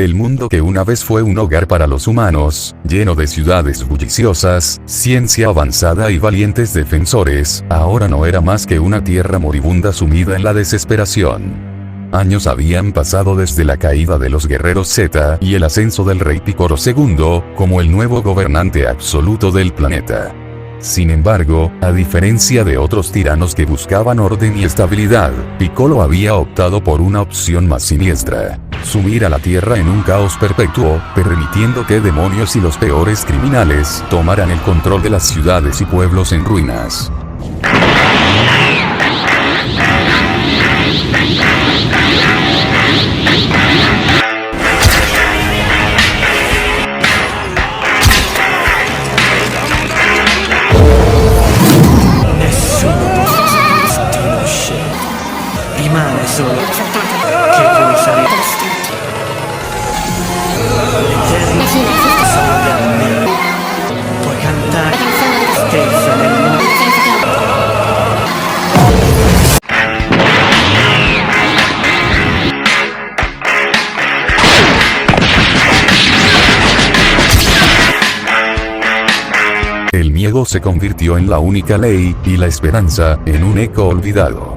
El mundo que una vez fue un hogar para los humanos, lleno de ciudades bulliciosas, ciencia avanzada y valientes defensores, ahora no era más que una tierra moribunda sumida en la desesperación. Años habían pasado desde la caída de los guerreros Z y el ascenso del rey Picoro II, como el nuevo gobernante absoluto del planeta. Sin embargo, a diferencia de otros tiranos que buscaban orden y estabilidad, Piccolo había optado por una opción más siniestra: sumir a la Tierra en un caos perpetuo, permitiendo que demonios y los peores criminales tomaran el control de las ciudades y pueblos en ruinas. Rimane solo che voi sarete l'eterno sono grande. Puoi cantare la tristezza del mondo. El miedo se convirtió en la única ley, y la esperanza, en un eco olvidado.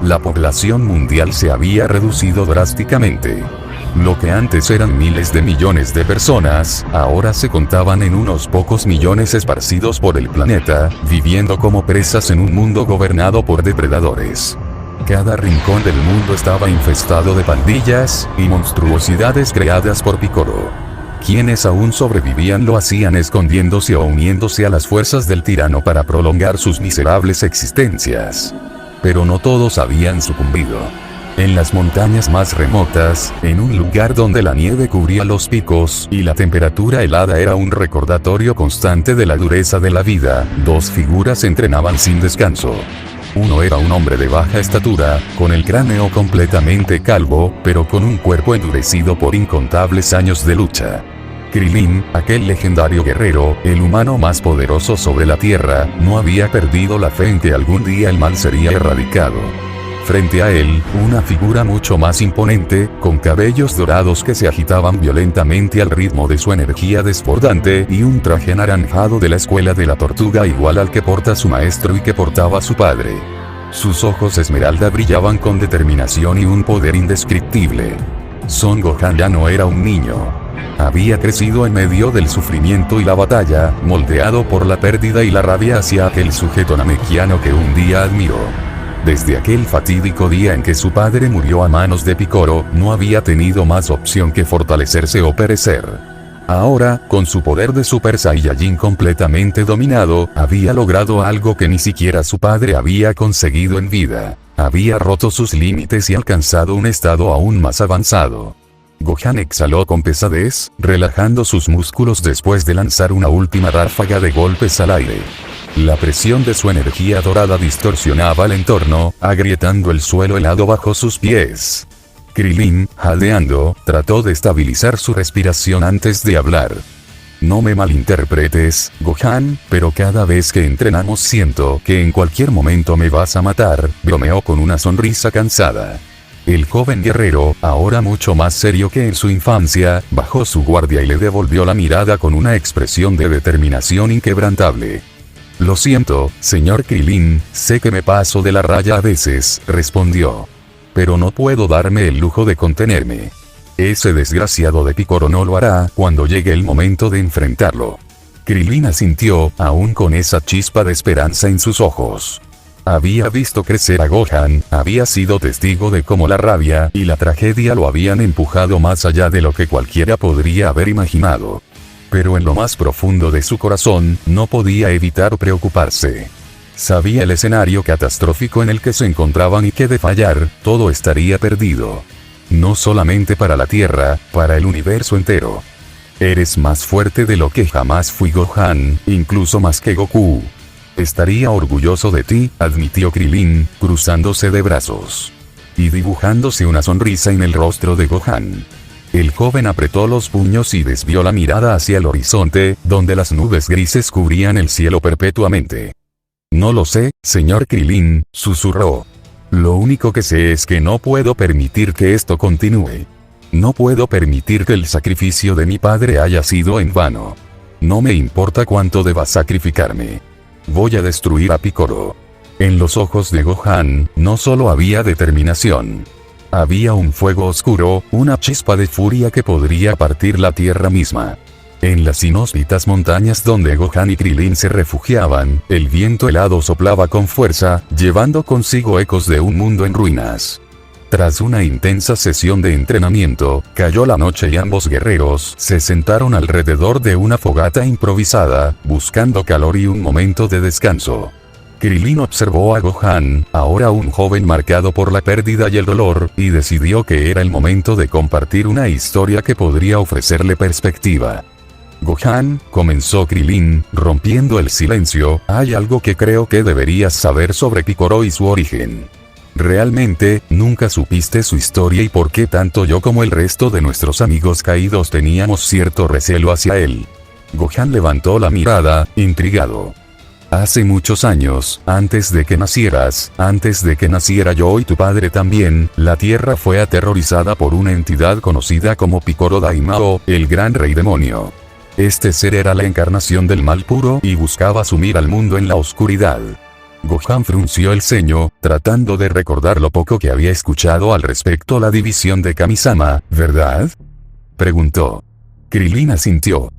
La población mundial se había reducido drásticamente. Lo que antes eran miles de millones de personas, ahora se contaban en unos pocos millones esparcidos por el planeta, viviendo como presas en un mundo gobernado por depredadores. Cada rincón del mundo estaba infestado de pandillas y monstruosidades creadas por Picoro. Quienes aún sobrevivían lo hacían escondiéndose o uniéndose a las fuerzas del tirano para prolongar sus miserables existencias. Pero no todos habían sucumbido. En las montañas más remotas, en un lugar donde la nieve cubría los picos y la temperatura helada era un recordatorio constante de la dureza de la vida, dos figuras entrenaban sin descanso. Uno era un hombre de baja estatura, con el cráneo completamente calvo, pero con un cuerpo endurecido por incontables años de lucha. Krillin, aquel legendario guerrero, el humano más poderoso sobre la Tierra, no había perdido la fe en que algún día el mal sería erradicado. Frente a él, una figura mucho más imponente, con cabellos dorados que se agitaban violentamente al ritmo de su energía desbordante y un traje anaranjado de la escuela de la tortuga igual al que porta su maestro y que portaba su padre. Sus ojos esmeralda brillaban con determinación y un poder indescriptible. Son Gohan ya no era un niño. Había crecido en medio del sufrimiento y la batalla, moldeado por la pérdida y la rabia hacia aquel sujeto namekiano que un día admiró. Desde aquel fatídico día en que su padre murió a manos de Picoro, no había tenido más opción que fortalecerse o perecer. Ahora, con su poder de Super Saiyajin completamente dominado, había logrado algo que ni siquiera su padre había conseguido en vida. Había roto sus límites y alcanzado un estado aún más avanzado. Gohan exhaló con pesadez, relajando sus músculos después de lanzar una última ráfaga de golpes al aire. La presión de su energía dorada distorsionaba el entorno, agrietando el suelo helado bajo sus pies. Krillin, jadeando, trató de estabilizar su respiración antes de hablar. No me malinterpretes, Gohan, pero cada vez que entrenamos siento que en cualquier momento me vas a matar, bromeó con una sonrisa cansada. El joven guerrero, ahora mucho más serio que en su infancia, bajó su guardia y le devolvió la mirada con una expresión de determinación inquebrantable. Lo siento, señor Krillin, sé que me paso de la raya a veces, respondió. Pero no puedo darme el lujo de contenerme. Ese desgraciado de Picoro no lo hará cuando llegue el momento de enfrentarlo. Krillin asintió, aún con esa chispa de esperanza en sus ojos. Había visto crecer a Gohan, había sido testigo de cómo la rabia y la tragedia lo habían empujado más allá de lo que cualquiera podría haber imaginado. Pero en lo más profundo de su corazón, no podía evitar preocuparse. Sabía el escenario catastrófico en el que se encontraban y que de fallar, todo estaría perdido. No solamente para la Tierra, para el universo entero. Eres más fuerte de lo que jamás fui Gohan, incluso más que Goku. Estaría orgulloso de ti, admitió Krillin, cruzándose de brazos. Y dibujándose una sonrisa en el rostro de Gohan. El joven apretó los puños y desvió la mirada hacia el horizonte, donde las nubes grises cubrían el cielo perpetuamente. No lo sé, señor Krillin, susurró. Lo único que sé es que no puedo permitir que esto continúe. No puedo permitir que el sacrificio de mi padre haya sido en vano. No me importa cuánto deba sacrificarme. Voy a destruir a Picoro. En los ojos de Gohan, no solo había determinación. Había un fuego oscuro, una chispa de furia que podría partir la tierra misma. En las inhóspitas montañas donde Gohan y Krillin se refugiaban, el viento helado soplaba con fuerza, llevando consigo ecos de un mundo en ruinas. Tras una intensa sesión de entrenamiento, cayó la noche y ambos guerreros se sentaron alrededor de una fogata improvisada, buscando calor y un momento de descanso. Krillin observó a Gohan, ahora un joven marcado por la pérdida y el dolor, y decidió que era el momento de compartir una historia que podría ofrecerle perspectiva. Gohan, comenzó Krillin, rompiendo el silencio, hay algo que creo que deberías saber sobre Picoro y su origen. Realmente, nunca supiste su historia y por qué tanto yo como el resto de nuestros amigos caídos teníamos cierto recelo hacia él. Gohan levantó la mirada, intrigado. Hace muchos años, antes de que nacieras, antes de que naciera yo y tu padre también, la Tierra fue aterrorizada por una entidad conocida como Picoro Daimao, el gran rey demonio. Este ser era la encarnación del mal puro y buscaba sumir al mundo en la oscuridad. Gohan frunció el ceño, tratando de recordar lo poco que había escuchado al respecto a la división de Kami-sama, ¿verdad?, preguntó. Krillin asintió.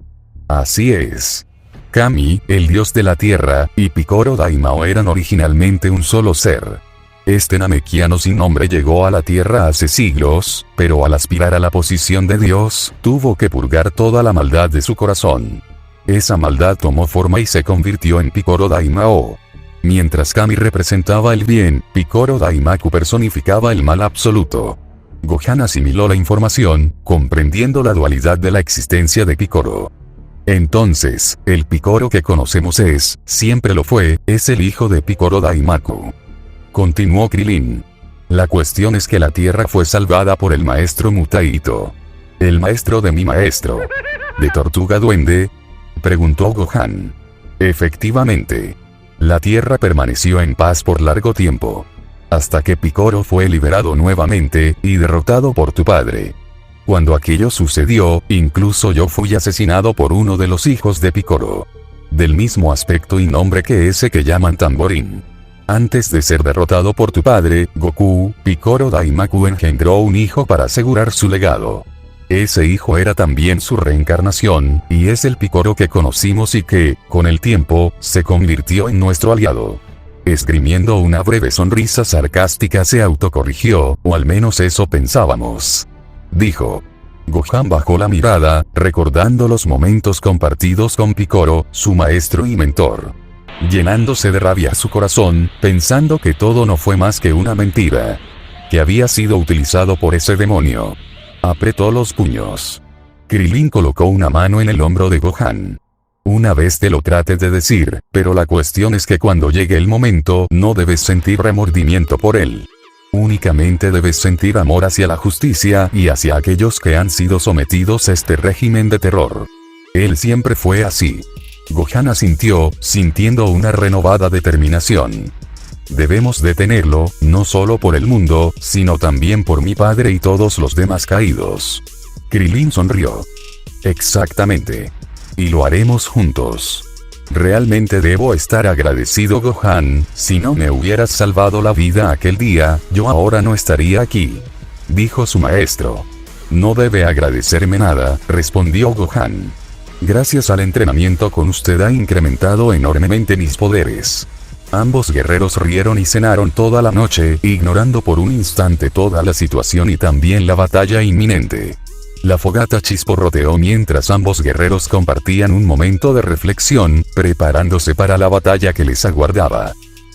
Así es. Kami, el dios de la tierra, y Picoro Daimao eran originalmente un solo ser. Este namekiano sin nombre llegó a la tierra hace siglos, pero al aspirar a la posición de dios, tuvo que purgar toda la maldad de su corazón. Esa maldad tomó forma y se convirtió en Picoro Daimao. Mientras Kami representaba el bien, Picoro Daimaku personificaba el mal absoluto. Gohan asimiló la información, comprendiendo la dualidad de la existencia de Picoro. Entonces, el Picoro que conocemos siempre lo fue, es el hijo de Picoro Daimaku. Continuó Krillin. La cuestión es que la Tierra fue salvada por el maestro Mutaito. ¿El maestro de mi maestro? ¿De Tortuga Duende?, preguntó Gohan. Efectivamente. La Tierra permaneció en paz por largo tiempo. Hasta que Picoro fue liberado nuevamente, y derrotado por tu padre. Cuando aquello sucedió, incluso yo fui asesinado por uno de los hijos de Picoro. Del mismo aspecto y nombre que ese que llaman Tamborín. Antes de ser derrotado por tu padre, Goku, Picoro Daimaku engendró un hijo para asegurar su legado. Ese hijo era también su reencarnación, y es el Picoro que conocimos y que, con el tiempo, se convirtió en nuestro aliado. Esgrimiendo una breve sonrisa sarcástica se autocorrigió, o al menos eso pensábamos. Dijo. Gohan bajó la mirada, recordando los momentos compartidos con Picoro, su maestro y mentor. Llenándose de rabia su corazón, pensando que todo no fue más que una mentira. Que había sido utilizado por ese demonio. Apretó los puños. Krillin colocó una mano en el hombro de Gohan. Una vez te lo trate de decir, pero la cuestión es que cuando llegue el momento no debes sentir remordimiento por él. Únicamente debes sentir amor hacia la justicia y hacia aquellos que han sido sometidos a este régimen de terror. Él siempre fue así. Gohan asintió, sintiendo una renovada determinación. Debemos detenerlo, no solo por el mundo, sino también por mi padre y todos los demás caídos. Krillin sonrió. Exactamente. Y lo haremos juntos. Realmente debo estar agradecido, Gohan, si no me hubieras salvado la vida aquel día, yo ahora no estaría aquí. Dijo su maestro. No debe agradecerme nada, respondió Gohan. Gracias al entrenamiento con usted ha incrementado enormemente mis poderes. Ambos guerreros rieron y cenaron toda la noche, ignorando por un instante toda la situación y también la batalla inminente. La fogata chisporroteó mientras ambos guerreros compartían un momento de reflexión, preparándose para la batalla que les aguardaba.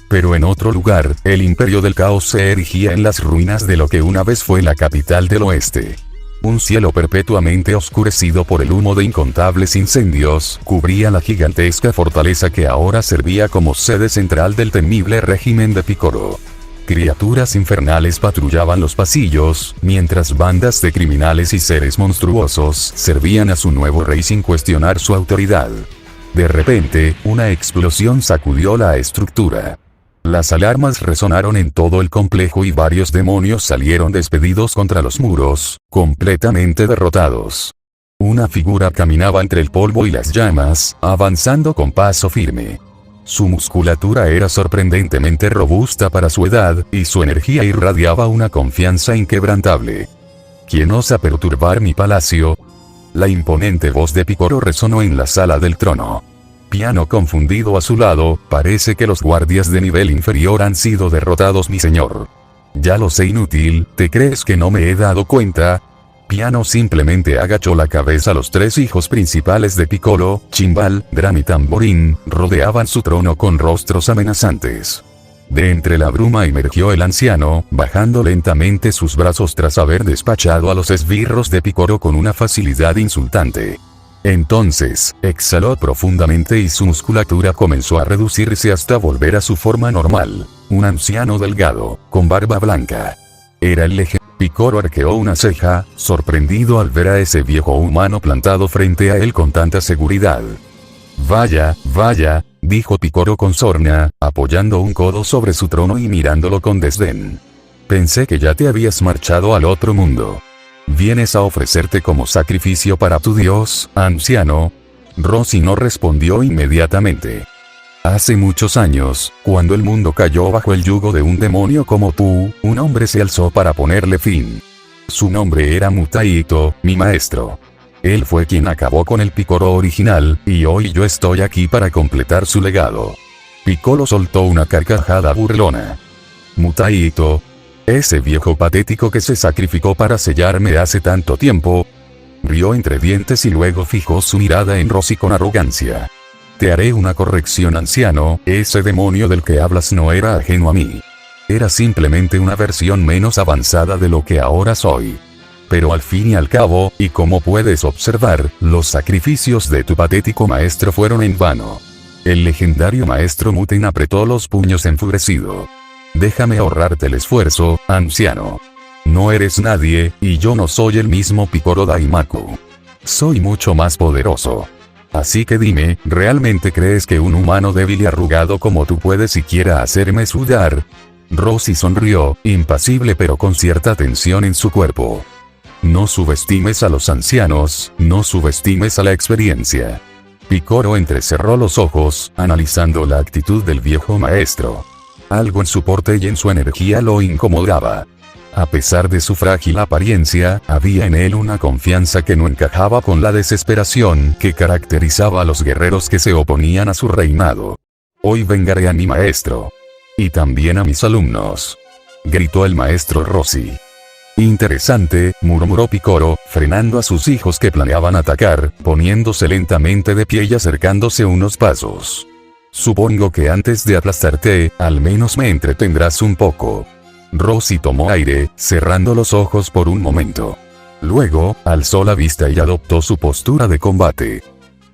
Pero en otro lugar, el Imperio del Caos se erigía en las ruinas de lo que una vez fue la capital del oeste. Un cielo perpetuamente oscurecido por el humo de incontables incendios, cubría la gigantesca fortaleza que ahora servía como sede central del temible régimen de Picoro. Criaturas infernales patrullaban los pasillos, mientras bandas de criminales y seres monstruosos servían a su nuevo rey sin cuestionar su autoridad. De repente, una explosión sacudió la estructura. Las alarmas resonaron en todo el complejo y varios demonios salieron despedidos contra los muros, completamente derrotados. Una figura caminaba entre el polvo y las llamas, avanzando con paso firme. Su musculatura era sorprendentemente robusta para su edad, y su energía irradiaba una confianza inquebrantable. ¿Quién osa perturbar mi palacio? La imponente voz de Picoro resonó en la sala del trono. Piano confundido a su lado, parece que los guardias de nivel inferior han sido derrotados, mi señor. Ya lo sé, inútil, ¿te crees que no me he dado cuenta? Piano simplemente agachó la cabeza. Los tres hijos principales de Piccolo, Chimbal, Drum y Tamborín, rodeaban su trono con rostros amenazantes. De entre la bruma emergió el anciano, bajando lentamente sus brazos tras haber despachado a los esbirros de Picoro con una facilidad insultante. Entonces, exhaló profundamente y su musculatura comenzó a reducirse hasta volver a su forma normal. Un anciano delgado, con barba blanca. Era el legendario. Picoro arqueó una ceja, sorprendido al ver a ese viejo humano plantado frente a él con tanta seguridad. Vaya, dijo Picoro con sorna, apoyando un codo sobre su trono y mirándolo con desdén. Pensé que ya te habías marchado al otro mundo. ¿Vienes a ofrecerte como sacrificio para tu dios, anciano? Rossi no respondió inmediatamente. Hace muchos años, cuando el mundo cayó bajo el yugo de un demonio como tú, un hombre se alzó para ponerle fin. Su nombre era Mutaito, mi maestro. Él fue quien acabó con el Picoro original, y hoy yo estoy aquí para completar su legado. Piccolo soltó una carcajada burlona. Mutaito, ese viejo patético que se sacrificó para sellarme hace tanto tiempo. Rió entre dientes y luego fijó su mirada en Rossi con arrogancia. Te haré una corrección, anciano, ese demonio del que hablas no era ajeno a mí. Era simplemente una versión menos avanzada de lo que ahora soy. Pero al fin y al cabo, y como puedes observar, los sacrificios de tu patético maestro fueron en vano. El legendario maestro Muten apretó los puños enfurecido. Déjame ahorrarte el esfuerzo, anciano. No eres nadie, y yo no soy el mismo Picoro Daimaku. Soy mucho más poderoso. Así que dime, ¿realmente crees que un humano débil y arrugado como tú puede siquiera hacerme sudar? Rossi sonrió, impasible pero con cierta tensión en su cuerpo. No subestimes a los ancianos, no subestimes a la experiencia. Picoro entrecerró los ojos, analizando la actitud del viejo maestro. Algo en su porte y en su energía lo incomodaba. A pesar de su frágil apariencia, había en él una confianza que no encajaba con la desesperación que caracterizaba a los guerreros que se oponían a su reinado. Hoy vengaré a mi maestro. Y también a mis alumnos. Gritó el maestro Rossi. Interesante, murmuró Picoro, frenando a sus hijos que planeaban atacar, poniéndose lentamente de pie y acercándose unos pasos. Supongo que antes de aplastarte, al menos me entretendrás un poco. Rossi tomó aire, cerrando los ojos por un momento. Luego, alzó la vista y adoptó su postura de combate.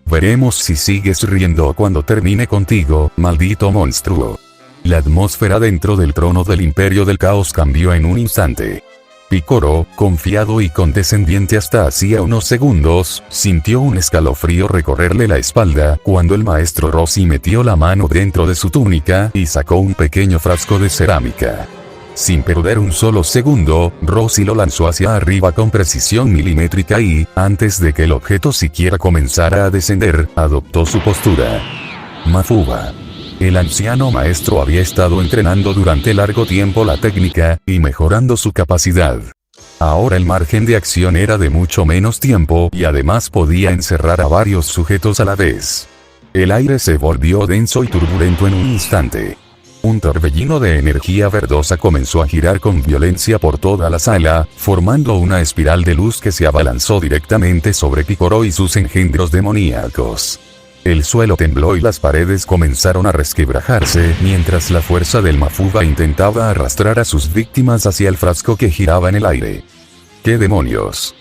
Veremos si sigues riendo cuando termine contigo, maldito monstruo. La atmósfera dentro del trono del Imperio del Caos cambió en un instante. Picoro, confiado y condescendiente hasta hacía unos segundos, sintió un escalofrío recorrerle la espalda cuando el maestro Rossi metió la mano dentro de su túnica y sacó un pequeño frasco de cerámica. Sin perder un solo segundo, Rossi lo lanzó hacia arriba con precisión milimétrica y, antes de que el objeto siquiera comenzara a descender, adoptó su postura. Mafuba. El anciano maestro había estado entrenando durante largo tiempo la técnica, y mejorando su capacidad. Ahora el margen de acción era de mucho menos tiempo y además podía encerrar a varios sujetos a la vez. El aire se volvió denso y turbulento en un instante. Un torbellino de energía verdosa comenzó a girar con violencia por toda la sala, formando una espiral de luz que se abalanzó directamente sobre Picoro y sus engendros demoníacos. El suelo tembló y las paredes comenzaron a resquebrajarse mientras la fuerza del Mafuba intentaba arrastrar a sus víctimas hacia el frasco que giraba en el aire. ¿Qué demonios?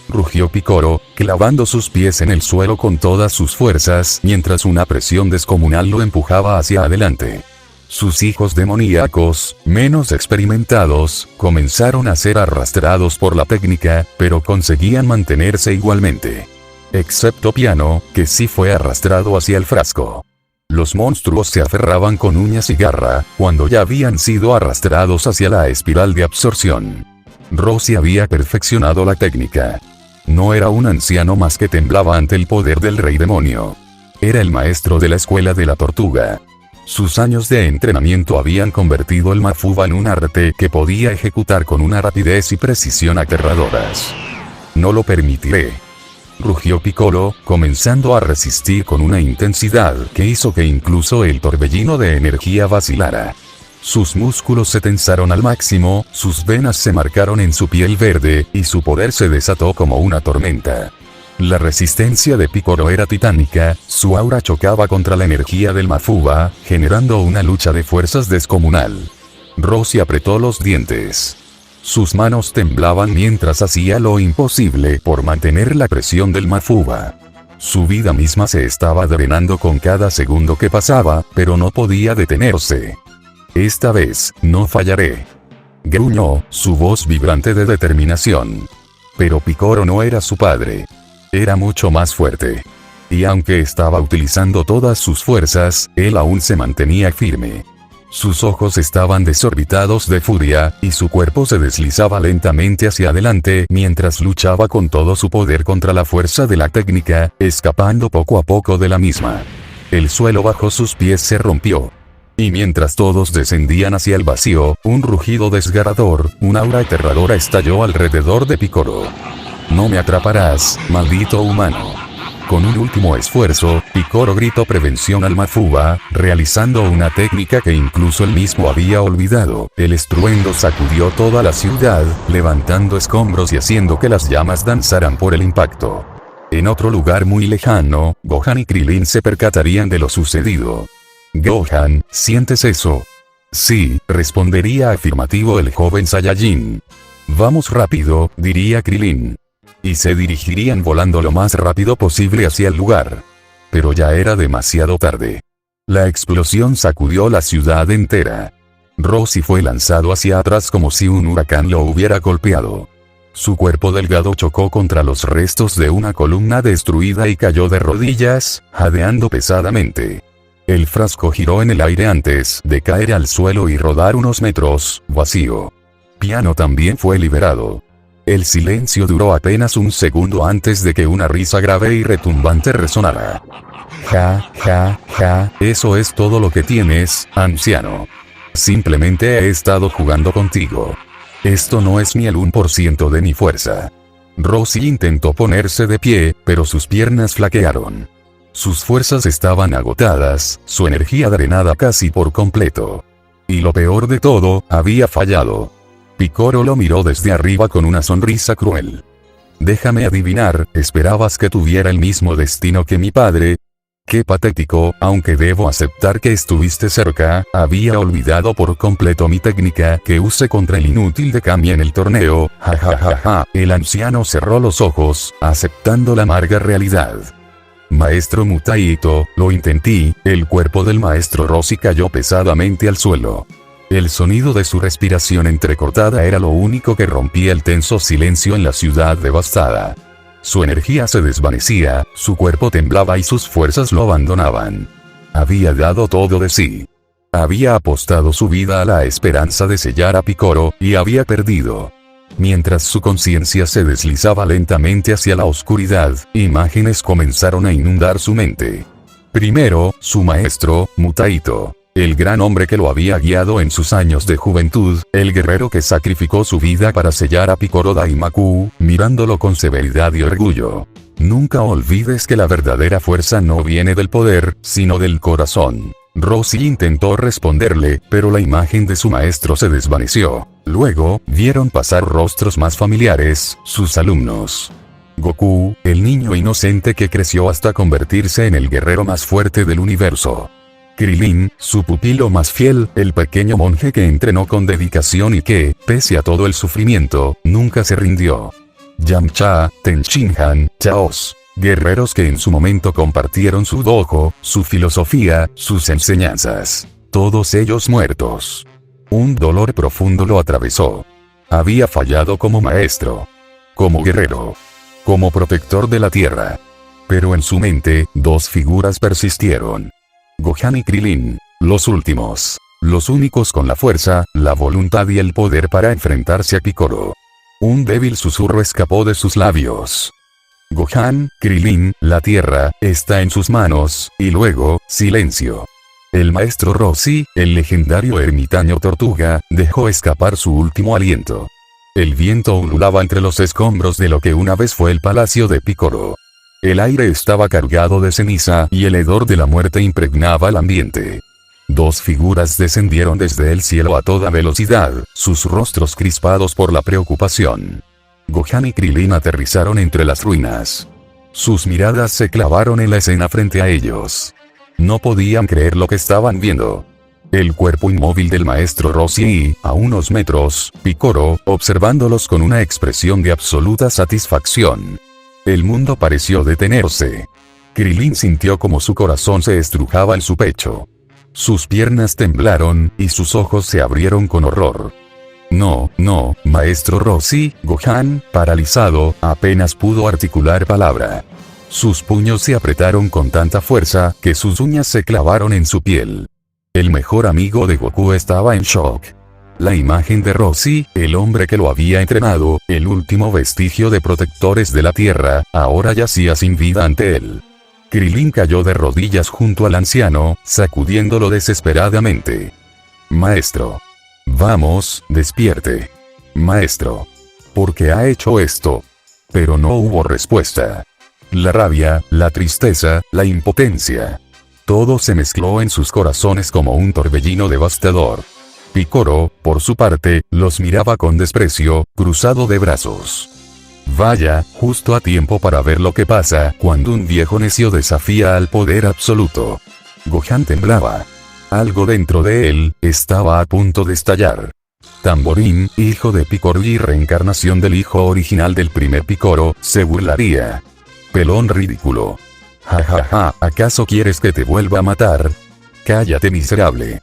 Rugió Picoro, clavando sus pies en el suelo con todas sus fuerzas mientras una presión descomunal lo empujaba hacia adelante. Sus hijos demoníacos, menos experimentados, comenzaron a ser arrastrados por la técnica, pero conseguían mantenerse igualmente. Excepto Piano, que sí fue arrastrado hacia el frasco. Los monstruos se aferraban con uñas y garra, cuando ya habían sido arrastrados hacia la espiral de absorción. Roshi había perfeccionado la técnica. No era un anciano más que temblaba ante el poder del rey demonio. Era el maestro de la escuela de la tortuga. Sus años de entrenamiento habían convertido el Mafuba en un arte que podía ejecutar con una rapidez y precisión aterradoras. No lo permitiré. Rugió Piccolo, comenzando a resistir con una intensidad que hizo que incluso el torbellino de energía vacilara. Sus músculos se tensaron al máximo, sus venas se marcaron en su piel verde, y su poder se desató como una tormenta. La resistencia de Piccolo era titánica, su aura chocaba contra la energía del Mafuba, generando una lucha de fuerzas descomunal. Roshi apretó los dientes. Sus manos temblaban mientras hacía lo imposible por mantener la presión del Mafuba. Su vida misma se estaba drenando con cada segundo que pasaba, pero no podía detenerse. Esta vez, no fallaré. Gruñó, su voz vibrante de determinación. Pero Piccolo no era su padre. Era mucho más fuerte. Y aunque estaba utilizando todas sus fuerzas, él aún se mantenía firme. Sus ojos estaban desorbitados de furia, y su cuerpo se deslizaba lentamente hacia adelante mientras luchaba con todo su poder contra la fuerza de la técnica, escapando poco a poco de la misma. El suelo bajo sus pies se rompió. Y mientras todos descendían hacia el vacío, un rugido desgarrador, una aura aterradora estalló alrededor de Piccolo. No me atraparás, maldito humano. Con un último esfuerzo, Piccolo gritó prevención al Mafuba, realizando una técnica que incluso él mismo había olvidado. El estruendo sacudió toda la ciudad, levantando escombros y haciendo que las llamas danzaran por el impacto. En otro lugar muy lejano, Gohan y Krillin se percatarían de lo sucedido. Gohan, ¿sientes eso? Sí, respondería afirmativo el joven Saiyajin. Vamos rápido, diría Krillin. Y se dirigirían volando lo más rápido posible hacia el lugar. Pero ya era demasiado tarde. La explosión sacudió la ciudad entera. Roshi fue lanzado hacia atrás como si un huracán lo hubiera golpeado. Su cuerpo delgado chocó contra los restos de una columna destruida y cayó de rodillas, jadeando pesadamente. El frasco giró en el aire antes de caer al suelo y rodar unos metros, vacío. Piano también fue liberado. El silencio duró apenas un segundo antes de que una risa grave y retumbante resonara. Ja, ja, ja, eso es todo lo que tienes, anciano. Simplemente he estado jugando contigo. Esto no es ni el 1% de mi fuerza. Roshi intentó ponerse de pie, pero sus piernas flaquearon. Sus fuerzas estaban agotadas, su energía drenada casi por completo. Y lo peor de todo, había fallado. Piccolo lo miró desde arriba con una sonrisa cruel. Déjame adivinar, ¿esperabas que tuviera el mismo destino que mi padre? Qué patético, aunque debo aceptar que estuviste cerca, había olvidado por completo mi técnica que usé contra el inútil de Kami en el torneo, jajajaja. El anciano cerró los ojos, aceptando la amarga realidad. Maestro Mutaito, lo intenté, el cuerpo del maestro Roshi cayó pesadamente al suelo. El sonido de su respiración entrecortada era lo único que rompía el tenso silencio en la ciudad devastada. Su energía se desvanecía, su cuerpo temblaba y sus fuerzas lo abandonaban. Había dado todo de sí. Había apostado su vida a la esperanza de sellar a Piccolo, y había perdido. Mientras su conciencia se deslizaba lentamente hacia la oscuridad, imágenes comenzaron a inundar su mente. Primero, su maestro, Mutaito. El gran hombre que lo había guiado en sus años de juventud, el guerrero que sacrificó su vida para sellar a Piccolo Daimaku, mirándolo con severidad y orgullo. Nunca olvides que la verdadera fuerza no viene del poder, sino del corazón. Roshi intentó responderle, pero la imagen de su maestro se desvaneció. Luego, vieron pasar rostros más familiares, sus alumnos. Goku, el niño inocente que creció hasta convertirse en el guerrero más fuerte del universo. Krillin, su pupilo más fiel, el pequeño monje que entrenó con dedicación y que, pese a todo el sufrimiento, nunca se rindió. Yamcha, Tenshinhan, Chaos. Guerreros que en su momento compartieron su dojo, su filosofía, sus enseñanzas. Todos ellos muertos. Un dolor profundo lo atravesó. Había fallado como maestro. Como guerrero. Como protector de la tierra. Pero en su mente, dos figuras persistieron. Gohan y Krillin, los últimos. Los únicos con la fuerza, la voluntad y el poder para enfrentarse a Piccolo. Un débil susurro escapó de sus labios. Gohan, Krillin, la tierra, está en sus manos, y luego, silencio. El maestro Roshi, el legendario ermitaño tortuga, dejó escapar su último aliento. El viento ululaba entre los escombros de lo que una vez fue el palacio de Piccolo. El aire estaba cargado de ceniza y el hedor de la muerte impregnaba el ambiente. Dos figuras descendieron desde el cielo a toda velocidad, sus rostros crispados por la preocupación. Gohan y Krillin aterrizaron entre las ruinas. Sus miradas se clavaron en la escena frente a ellos. No podían creer lo que estaban viendo. El cuerpo inmóvil del maestro Roshi y, a unos metros, Piccolo, observándolos con una expresión de absoluta satisfacción. El mundo pareció detenerse. Krillin sintió como su corazón se estrujaba en su pecho. Sus piernas temblaron, y sus ojos se abrieron con horror. No, maestro Roshi, Gohan, paralizado, apenas pudo articular palabra. Sus puños se apretaron con tanta fuerza, que sus uñas se clavaron en su piel. El mejor amigo de Goku estaba en shock. La imagen de Roshi, el hombre que lo había entrenado, el último vestigio de protectores de la Tierra, ahora yacía sin vida ante él. Krillin cayó de rodillas junto al anciano, sacudiéndolo desesperadamente. Maestro. Vamos, despierte. Maestro. ¿Por qué ha hecho esto? Pero no hubo respuesta. La rabia, la tristeza, la impotencia. Todo se mezcló en sus corazones como un torbellino devastador. Piccolo, por su parte, los miraba con desprecio, cruzado de brazos. Vaya, justo a tiempo para ver lo que pasa cuando un viejo necio desafía al poder absoluto. Gohan temblaba. Algo dentro de él estaba a punto de estallar. Tamborín, hijo de Piccolo y reencarnación del hijo original del primer Piccolo, se burlaría. Pelón ridículo. Ja, ¿acaso quieres que te vuelva a matar? Cállate, miserable.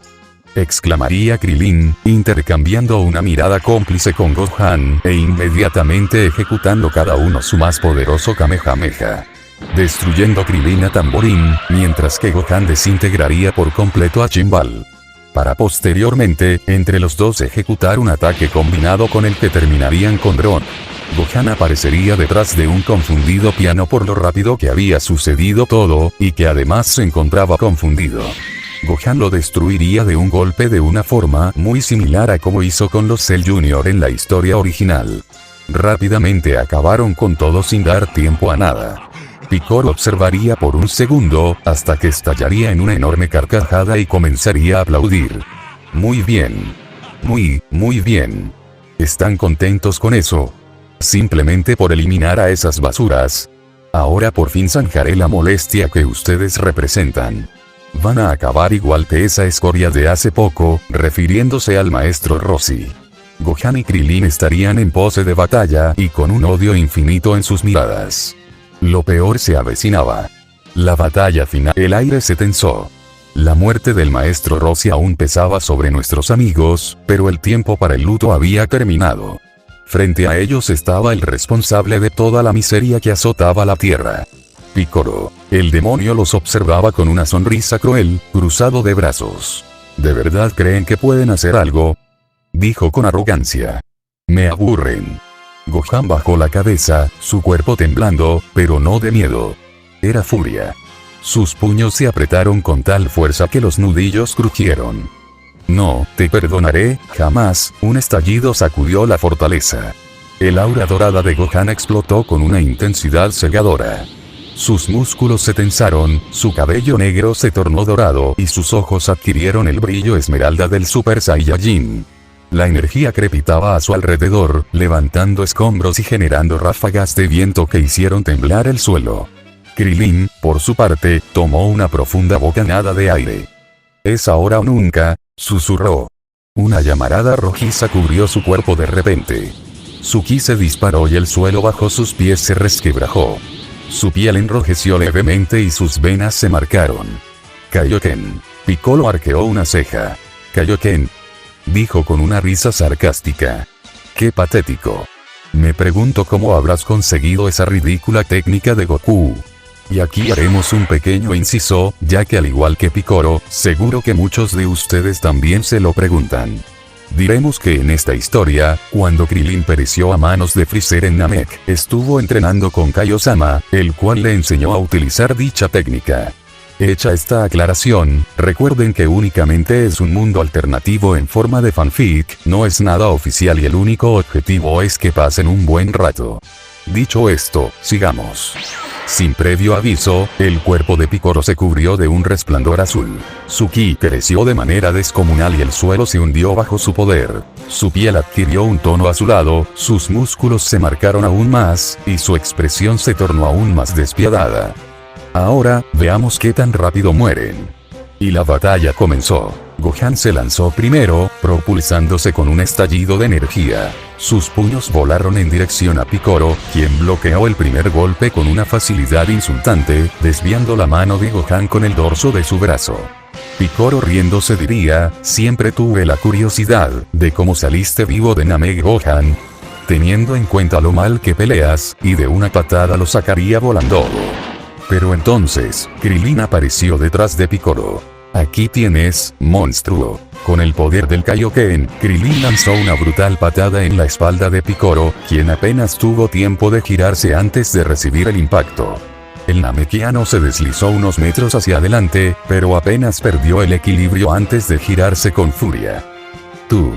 Exclamaría Krillin, intercambiando una mirada cómplice con Gohan, e inmediatamente ejecutando cada uno su más poderoso Kamehameha. Destruyendo Krillin a Tamborín, mientras que Gohan desintegraría por completo a Chimbal. Para posteriormente, entre los dos ejecutar un ataque combinado con el que terminarían con Dron. Gohan aparecería detrás de un confundido piano por lo rápido que había sucedido todo, y que además se encontraba confundido. Gohan lo destruiría de un golpe de una forma muy similar a como hizo con los Cell Jr. en la historia original. Rápidamente acabaron con todo sin dar tiempo a nada. Piccolo observaría por un segundo, hasta que estallaría en una enorme carcajada y comenzaría a aplaudir. Muy bien. Muy bien. ¿Están contentos con eso? Simplemente por eliminar a esas basuras. Ahora por fin zanjaré la molestia que ustedes representan. Van a acabar igual que esa escoria de hace poco, refiriéndose al maestro Roshi. Gohan y Krillin estarían en pose de batalla y con un odio infinito en sus miradas. Lo peor se avecinaba. La batalla final. El aire se tensó. La muerte del maestro Roshi aún pesaba sobre nuestros amigos, pero el tiempo para el luto había terminado. Frente a ellos estaba el responsable de toda la miseria que azotaba la tierra. Piccolo. El demonio los observaba con una sonrisa cruel, cruzado de brazos. ¿De verdad creen que pueden hacer algo? Dijo con arrogancia. Me aburren. Gohan bajó la cabeza, su cuerpo temblando, pero no de miedo. Era furia. Sus puños se apretaron con tal fuerza que los nudillos crujieron. No te perdonaré, jamás. Un estallido sacudió la fortaleza. El aura dorada de Gohan explotó con una intensidad cegadora. Sus músculos se tensaron, su cabello negro se tornó dorado y sus ojos adquirieron el brillo esmeralda del Super Saiyajin. La energía crepitaba a su alrededor, levantando escombros y generando ráfagas de viento que hicieron temblar el suelo. Krillin, por su parte, tomó una profunda bocanada de aire. «Es ahora o nunca», susurró. Una llamarada rojiza cubrió su cuerpo de repente. Su ki se disparó y el suelo bajo sus pies se resquebrajó. Su piel enrojeció levemente y sus venas se marcaron. «Kaioken». Piccolo arqueó una ceja. «Kaioken», dijo con una risa sarcástica. «Qué patético. Me pregunto cómo habrás conseguido esa ridícula técnica de Goku». Y aquí haremos un pequeño inciso, ya que al igual que Picoro, seguro que muchos de ustedes también se lo preguntan. Diremos que en esta historia, cuando Krillin pereció a manos de Freezer en Namek, estuvo entrenando con Kaiosama, el cual le enseñó a utilizar dicha técnica. Hecha esta aclaración, recuerden que únicamente es un mundo alternativo en forma de fanfic, no es nada oficial y el único objetivo es que pasen un buen rato. Dicho esto, sigamos. Sin previo aviso, el cuerpo de Picoro se cubrió de un resplandor azul. Su ki creció de manera descomunal y el suelo se hundió bajo su poder. Su piel adquirió un tono azulado, sus músculos se marcaron aún más, y su expresión se tornó aún más despiadada. Ahora, veamos qué tan rápido mueren. Y la batalla comenzó. Gohan se lanzó primero, propulsándose con un estallido de energía. Sus puños volaron en dirección a Picoro, quien bloqueó el primer golpe con una facilidad insultante, desviando la mano de Gohan con el dorso de su brazo. Picoro riéndose diría, siempre tuve la curiosidad, de cómo saliste vivo de Namek Gohan. Teniendo en cuenta lo mal que peleas, y de una patada lo sacaría volando. Pero entonces, Krillin apareció detrás de Picoro. Aquí tienes, monstruo. Con el poder del Kaioken, Krillin lanzó una brutal patada en la espalda de Picoro, quien apenas tuvo tiempo de girarse antes de recibir el impacto. El namekiano se deslizó unos metros hacia adelante, pero apenas perdió el equilibrio antes de girarse con furia. Tú.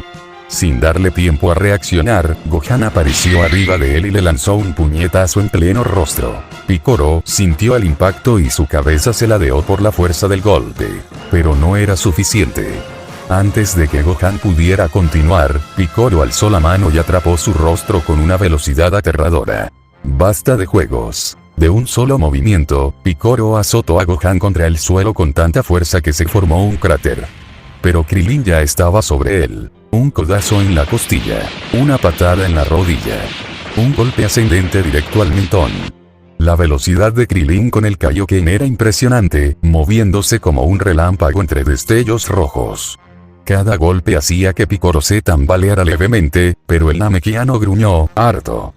Sin darle tiempo a reaccionar, Gohan apareció arriba de él y le lanzó un puñetazo en pleno rostro. Picoro sintió el impacto y su cabeza se ladeó por la fuerza del golpe. Pero no era suficiente. Antes de que Gohan pudiera continuar, Picoro alzó la mano y atrapó su rostro con una velocidad aterradora. Basta de juegos. De un solo movimiento, Picoro azotó a Gohan contra el suelo con tanta fuerza que se formó un cráter. Pero Krillin ya estaba sobre él. Un codazo en la costilla. Una patada en la rodilla. Un golpe ascendente directo al mentón. La velocidad de Krillin con el Kaioken era impresionante, moviéndose como un relámpago entre destellos rojos. Cada golpe hacía que Picoro se tambaleara levemente, pero el namekiano gruñó, harto.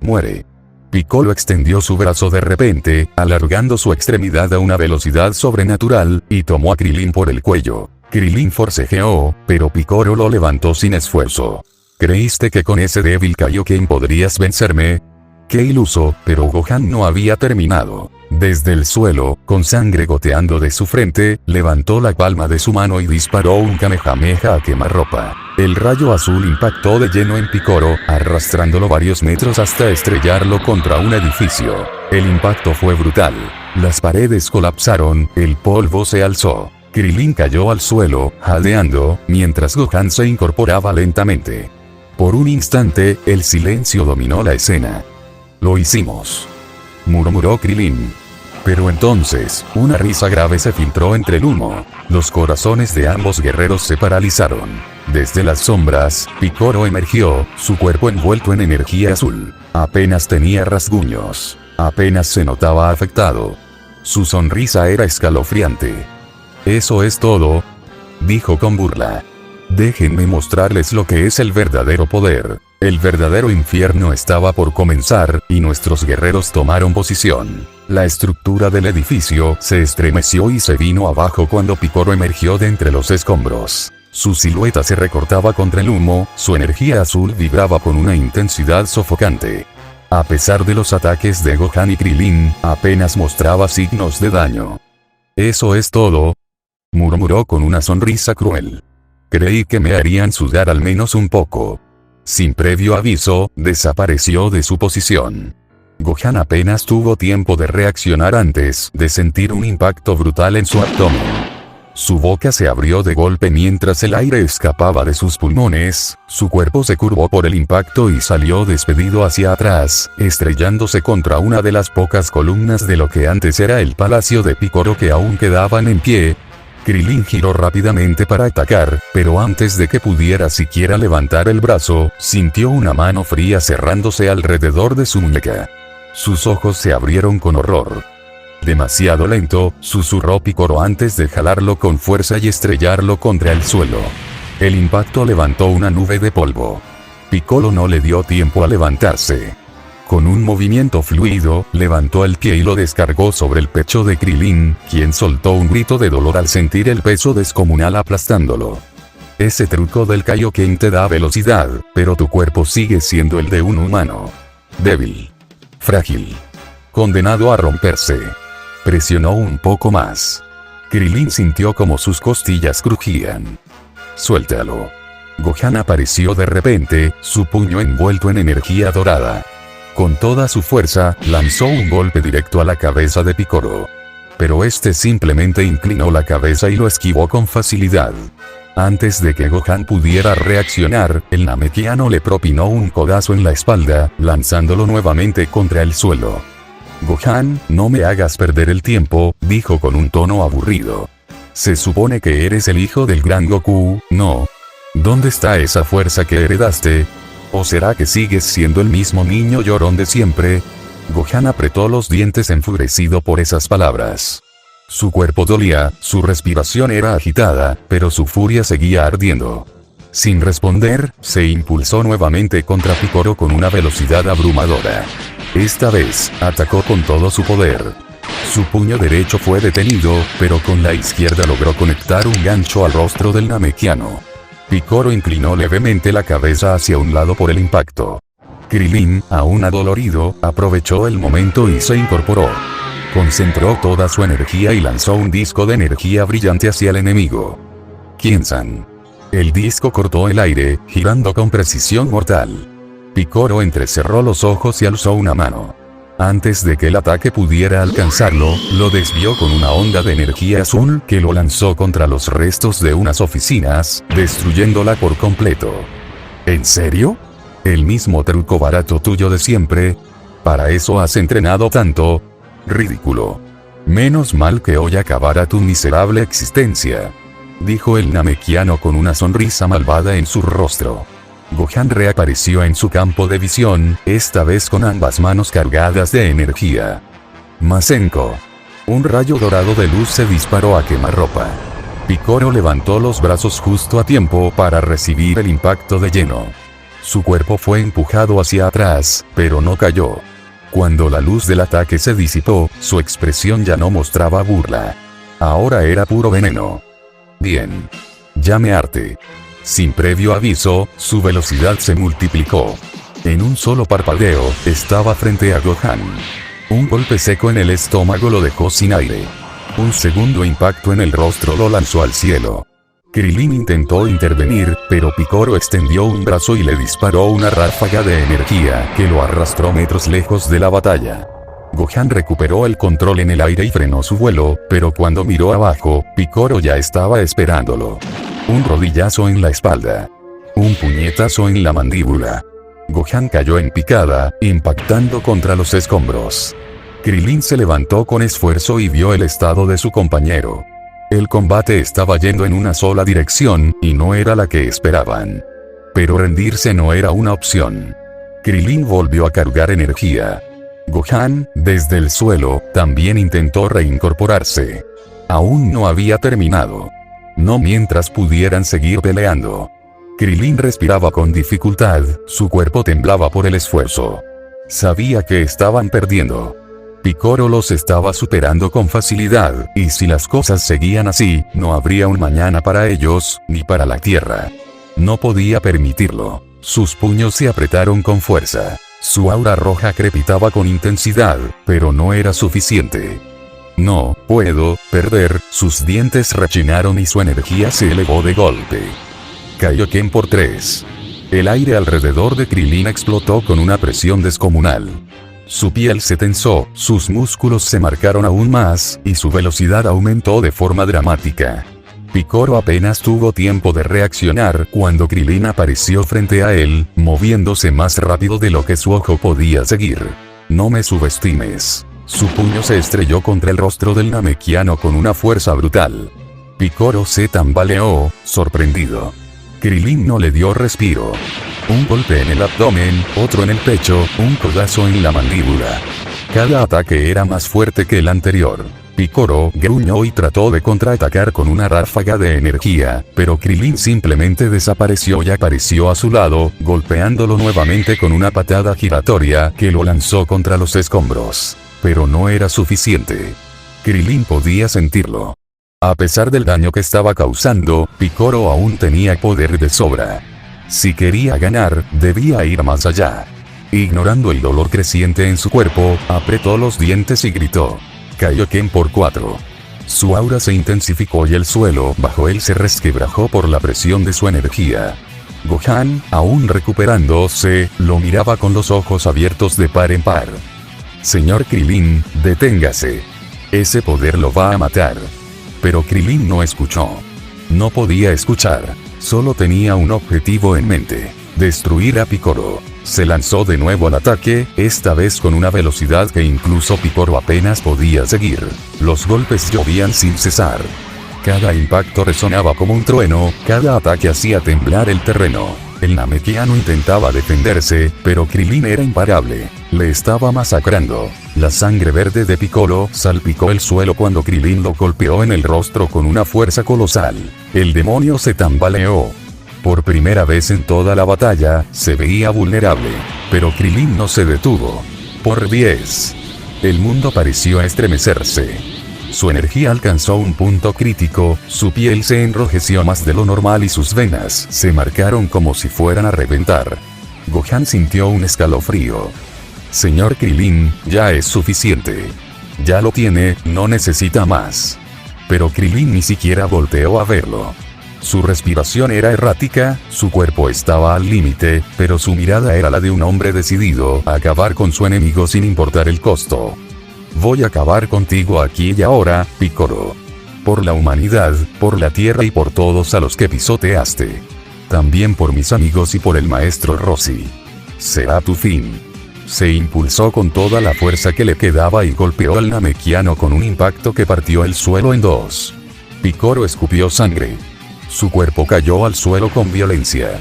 Muere. Piccolo extendió su brazo de repente, alargando su extremidad a una velocidad sobrenatural, y tomó a Krillin por el cuello. Krillin forcejeó, pero Picoro lo levantó sin esfuerzo. ¿Creíste que con ese débil Kaioken podrías vencerme? Qué iluso, pero Gohan no había terminado. Desde el suelo, con sangre goteando de su frente, levantó la palma de su mano y disparó un Kamehameha a quemarropa. El rayo azul impactó de lleno en Picoro, arrastrándolo varios metros hasta estrellarlo contra un edificio. El impacto fue brutal. Las paredes colapsaron, el polvo se alzó. Krillin cayó al suelo, jadeando, mientras Gohan se incorporaba lentamente. Por un instante, el silencio dominó la escena. Lo hicimos, murmuró Krillin. Pero entonces, una risa grave se filtró entre el humo. Los corazones de ambos guerreros se paralizaron. Desde las sombras, Picoro emergió, su cuerpo envuelto en energía azul. Apenas tenía rasguños. Apenas se notaba afectado. Su sonrisa era escalofriante. «¿Eso es todo?», dijo con burla. «Déjenme mostrarles lo que es el verdadero poder». El verdadero infierno estaba por comenzar, y nuestros guerreros tomaron posición. La estructura del edificio se estremeció y se vino abajo cuando Picoro emergió de entre los escombros. Su silueta se recortaba contra el humo, su energía azul vibraba con una intensidad sofocante. A pesar de los ataques de Gohan y Krillin, apenas mostraba signos de daño. «¿Eso es todo?», murmuró con una sonrisa cruel. «Creí que me harían sudar al menos un poco». Sin previo aviso, desapareció de su posición. Gohan apenas tuvo tiempo de reaccionar antes de sentir un impacto brutal en su abdomen. Su boca se abrió de golpe mientras el aire escapaba de sus pulmones, su cuerpo se curvó por el impacto y salió despedido hacia atrás, estrellándose contra una de las pocas columnas de lo que antes era el palacio de Picoro que aún quedaban en pie. Krillin giró rápidamente para atacar, pero antes de que pudiera siquiera levantar el brazo, sintió una mano fría cerrándose alrededor de su muñeca. Sus ojos se abrieron con horror. «Demasiado lento», susurró Picoro antes de jalarlo con fuerza y estrellarlo contra el suelo. El impacto levantó una nube de polvo. Piccolo no le dio tiempo a levantarse. Con un movimiento fluido, levantó el pie y lo descargó sobre el pecho de Krilin, quien soltó un grito de dolor al sentir el peso descomunal aplastándolo. Ese truco del Kaioken te da velocidad, pero tu cuerpo sigue siendo el de un humano. Débil. Frágil. Condenado a romperse. Presionó un poco más. Krilin sintió como sus costillas crujían. Suéltalo. Gohan apareció de repente, su puño envuelto en energía dorada. Con toda su fuerza, lanzó un golpe directo a la cabeza de Piccolo. Pero este simplemente inclinó la cabeza y lo esquivó con facilidad. Antes de que Gohan pudiera reaccionar, el Namekiano le propinó un codazo en la espalda, lanzándolo nuevamente contra el suelo. Gohan, no me hagas perder el tiempo, dijo con un tono aburrido. Se supone que eres el hijo del gran Goku, ¿no? ¿Dónde está esa fuerza que heredaste? ¿O será que sigues siendo el mismo niño llorón de siempre? Gohan apretó los dientes enfurecido por esas palabras. Su cuerpo dolía, su respiración era agitada, pero su furia seguía ardiendo. Sin responder, se impulsó nuevamente contra Piccolo con una velocidad abrumadora. Esta vez, atacó con todo su poder. Su puño derecho fue detenido, pero con la izquierda logró conectar un gancho al rostro del Namekiano. Piccolo inclinó levemente la cabeza hacia un lado por el impacto. Krilin, aún adolorido, aprovechó el momento y se incorporó. Concentró toda su energía y lanzó un disco de energía brillante hacia el enemigo. Kien-san. El disco cortó el aire, girando con precisión mortal. Piccolo entrecerró los ojos y alzó una mano. Antes de que el ataque pudiera alcanzarlo, lo desvió con una onda de energía azul que lo lanzó contra los restos de unas oficinas, destruyéndola por completo. ¿En serio? ¿El mismo truco barato tuyo de siempre? ¿Para eso has entrenado tanto? Ridículo. Menos mal que hoy acabara tu miserable existencia, dijo el Namekiano con una sonrisa malvada en su rostro. Gohan reapareció en su campo de visión, esta vez con ambas manos cargadas de energía. Masenko. Un rayo dorado de luz se disparó a quemarropa. Piccolo levantó los brazos justo a tiempo para recibir el impacto de lleno. Su cuerpo fue empujado hacia atrás, pero no cayó. Cuando la luz del ataque se disipó, su expresión ya no mostraba burla. Ahora era puro veneno. Bien. Llame arte. Sin previo aviso, su velocidad se multiplicó. En un solo parpadeo, estaba frente a Gohan. Un golpe seco en el estómago lo dejó sin aire. Un segundo impacto en el rostro lo lanzó al cielo. Krilin intentó intervenir, pero Piccolo extendió un brazo y le disparó una ráfaga de energía que lo arrastró metros lejos de la batalla. Gohan recuperó el control en el aire y frenó su vuelo, pero cuando miró abajo, Piccolo ya estaba esperándolo. Un rodillazo en la espalda. Un puñetazo en la mandíbula. Gohan cayó en picada, impactando contra los escombros. Krilin se levantó con esfuerzo y vio el estado de su compañero. El combate estaba yendo en una sola dirección, y no era la que esperaban. Pero rendirse no era una opción. Krilin volvió a cargar energía. Gohan, desde el suelo, también intentó reincorporarse. Aún no había terminado. No mientras pudieran seguir peleando. Krilin respiraba con dificultad, su cuerpo temblaba por el esfuerzo. Sabía que estaban perdiendo. Piccolo los estaba superando con facilidad, y si las cosas seguían así, no habría un mañana para ellos, ni para la Tierra. No podía permitirlo. Sus puños se apretaron con fuerza. Su aura roja crepitaba con intensidad, pero no era suficiente. No puedo perder, sus dientes rechinaron y su energía se elevó de golpe. Kaioken por 3. El aire alrededor de Krilin explotó con una presión descomunal. Su piel se tensó, sus músculos se marcaron aún más, y su velocidad aumentó de forma dramática. Piccolo apenas tuvo tiempo de reaccionar cuando Krilin apareció frente a él, moviéndose más rápido de lo que su ojo podía seguir. No me subestimes. Su puño se estrelló contra el rostro del Namekiano con una fuerza brutal. Piccolo se tambaleó, sorprendido. Krilin no le dio respiro. Un golpe en el abdomen, otro en el pecho, un codazo en la mandíbula. Cada ataque era más fuerte que el anterior. Picoro gruñó y trató de contraatacar con una ráfaga de energía, pero Krilin simplemente desapareció y apareció a su lado, golpeándolo nuevamente con una patada giratoria que lo lanzó contra los escombros. Pero no era suficiente. Krilin podía sentirlo. A pesar del daño que estaba causando, Picoro aún tenía poder de sobra. Si quería ganar, debía ir más allá. Ignorando el dolor creciente en su cuerpo, apretó los dientes y gritó: Kaioken por 4. Su aura se intensificó y el suelo bajo él se resquebrajó por la presión de su energía. Gohan, aún recuperándose, lo miraba con los ojos abiertos de par en par. Señor Krilin, deténgase. Ese poder lo va a matar. Pero Krilin no escuchó. No podía escuchar. Solo tenía un objetivo en mente: destruir a Picoro. Se lanzó de nuevo al ataque, esta vez con una velocidad que incluso Picoro apenas podía seguir. Los golpes llovían sin cesar. Cada impacto resonaba como un trueno, cada ataque hacía temblar el terreno. El Namekiano intentaba defenderse, pero Krilin era imparable. Le estaba masacrando. La sangre verde de Piccolo salpicó el suelo cuando Krilin lo golpeó en el rostro con una fuerza colosal. El demonio se tambaleó. Por primera vez en toda la batalla, se veía vulnerable. Pero Krilin no se detuvo. Por 10. El mundo pareció estremecerse. Su energía alcanzó un punto crítico, su piel se enrojeció más de lo normal y sus venas se marcaron como si fueran a reventar. Gohan sintió un escalofrío. Señor Krilin, ya es suficiente. Ya lo tiene, no necesita más. Pero Krilin ni siquiera volteó a verlo. Su respiración era errática, su cuerpo estaba al límite, pero su mirada era la de un hombre decidido a acabar con su enemigo sin importar el costo. Voy a acabar contigo aquí y ahora, Picoro. Por la humanidad, por la tierra y por todos a los que pisoteaste. También por mis amigos y por el maestro Roshi. Será tu fin. Se impulsó con toda la fuerza que le quedaba y golpeó al Namekiano con un impacto que partió el suelo en dos. Picoro escupió sangre. Su cuerpo cayó al suelo con violencia.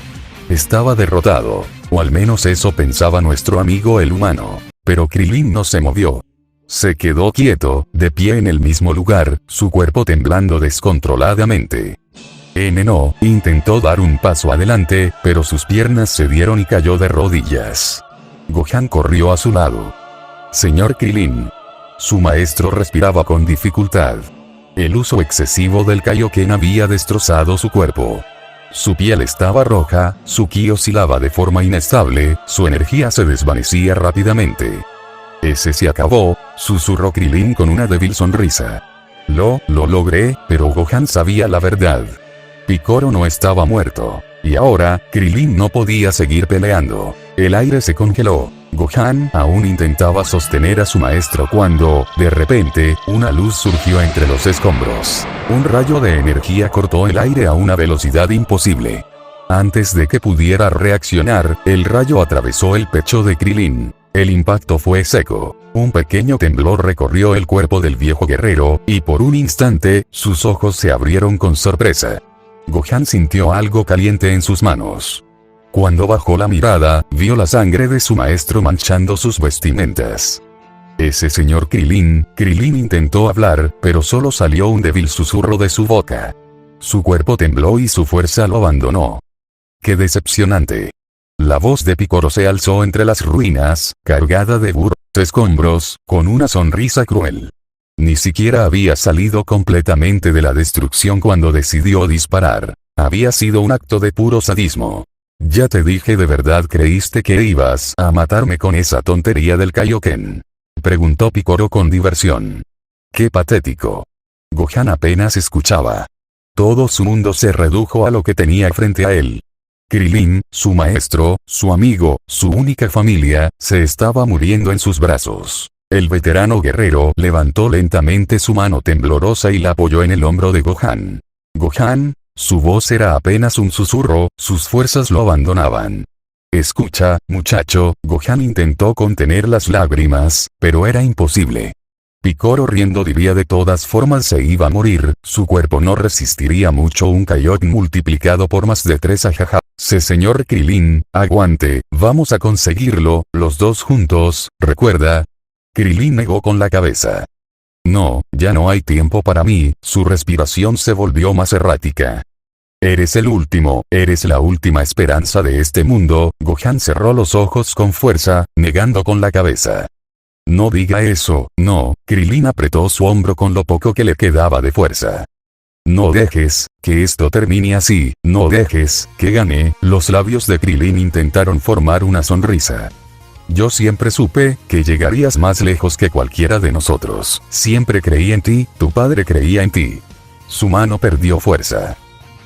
Estaba derrotado, o al menos eso pensaba nuestro amigo el humano. Pero Krilin no se movió. Se quedó quieto, de pie en el mismo lugar, su cuerpo temblando descontroladamente. No intentó dar un paso adelante, pero sus piernas cedieron y cayó de rodillas. Gohan corrió a su lado. Señor Krilin. Su maestro respiraba con dificultad. El uso excesivo del Kaioken había destrozado su cuerpo. Su piel estaba roja, su ki oscilaba de forma inestable, su energía se desvanecía rápidamente. Ese se acabó, susurró Krilin con una débil sonrisa. Lo logré, pero Gohan sabía la verdad. Picoro no estaba muerto. Y ahora, Krilin no podía seguir peleando. El aire se congeló. Gohan aún intentaba sostener a su maestro cuando, de repente, una luz surgió entre los escombros. Un rayo de energía cortó el aire a una velocidad imposible. Antes de que pudiera reaccionar, el rayo atravesó el pecho de Krilin. El impacto fue seco. Un pequeño temblor recorrió el cuerpo del viejo guerrero, y por un instante, sus ojos se abrieron con sorpresa. Gohan sintió algo caliente en sus manos. Cuando bajó la mirada, vio la sangre de su maestro manchando sus vestimentas. Ese señor Krilin intentó hablar, pero solo salió un débil susurro de su boca. Su cuerpo tembló y su fuerza lo abandonó. ¡Qué decepcionante! La voz de Picoro se alzó entre las ruinas, cargada de burros escombros, con una sonrisa cruel. Ni siquiera había salido completamente de la destrucción cuando decidió disparar. Había sido un acto de puro sadismo. Ya te dije, ¿de verdad creíste que ibas a matarme con esa tontería del Kaioken? Preguntó Picoro con diversión. ¡Qué patético! Gohan apenas escuchaba. Todo su mundo se redujo a lo que tenía frente a él. Krilin, su maestro, su amigo, su única familia, se estaba muriendo en sus brazos. El veterano guerrero levantó lentamente su mano temblorosa y la apoyó en el hombro de Gohan. Gohan, su voz era apenas un susurro, sus fuerzas lo abandonaban. Escucha, muchacho, Gohan intentó contener las lágrimas, pero era imposible. Picoro riendo diría de todas formas se iba a morir, su cuerpo no resistiría mucho un Kaioken multiplicado por más de 3 ajaja. Señor Krilin, aguante, vamos a conseguirlo, los dos juntos, recuerda. Krilin negó con la cabeza. No, ya no hay tiempo para mí, su respiración se volvió más errática. Eres el último, eres la última esperanza de este mundo. Gohan cerró los ojos con fuerza, negando con la cabeza. No diga eso, no. Krillin apretó su hombro con lo poco que le quedaba de fuerza. No dejes que esto termine así, no dejes que gane. Los labios de Krillin intentaron formar una sonrisa. Yo siempre supe que llegarías más lejos que cualquiera de nosotros. Siempre creí en ti, tu padre creía en ti. Su mano perdió fuerza.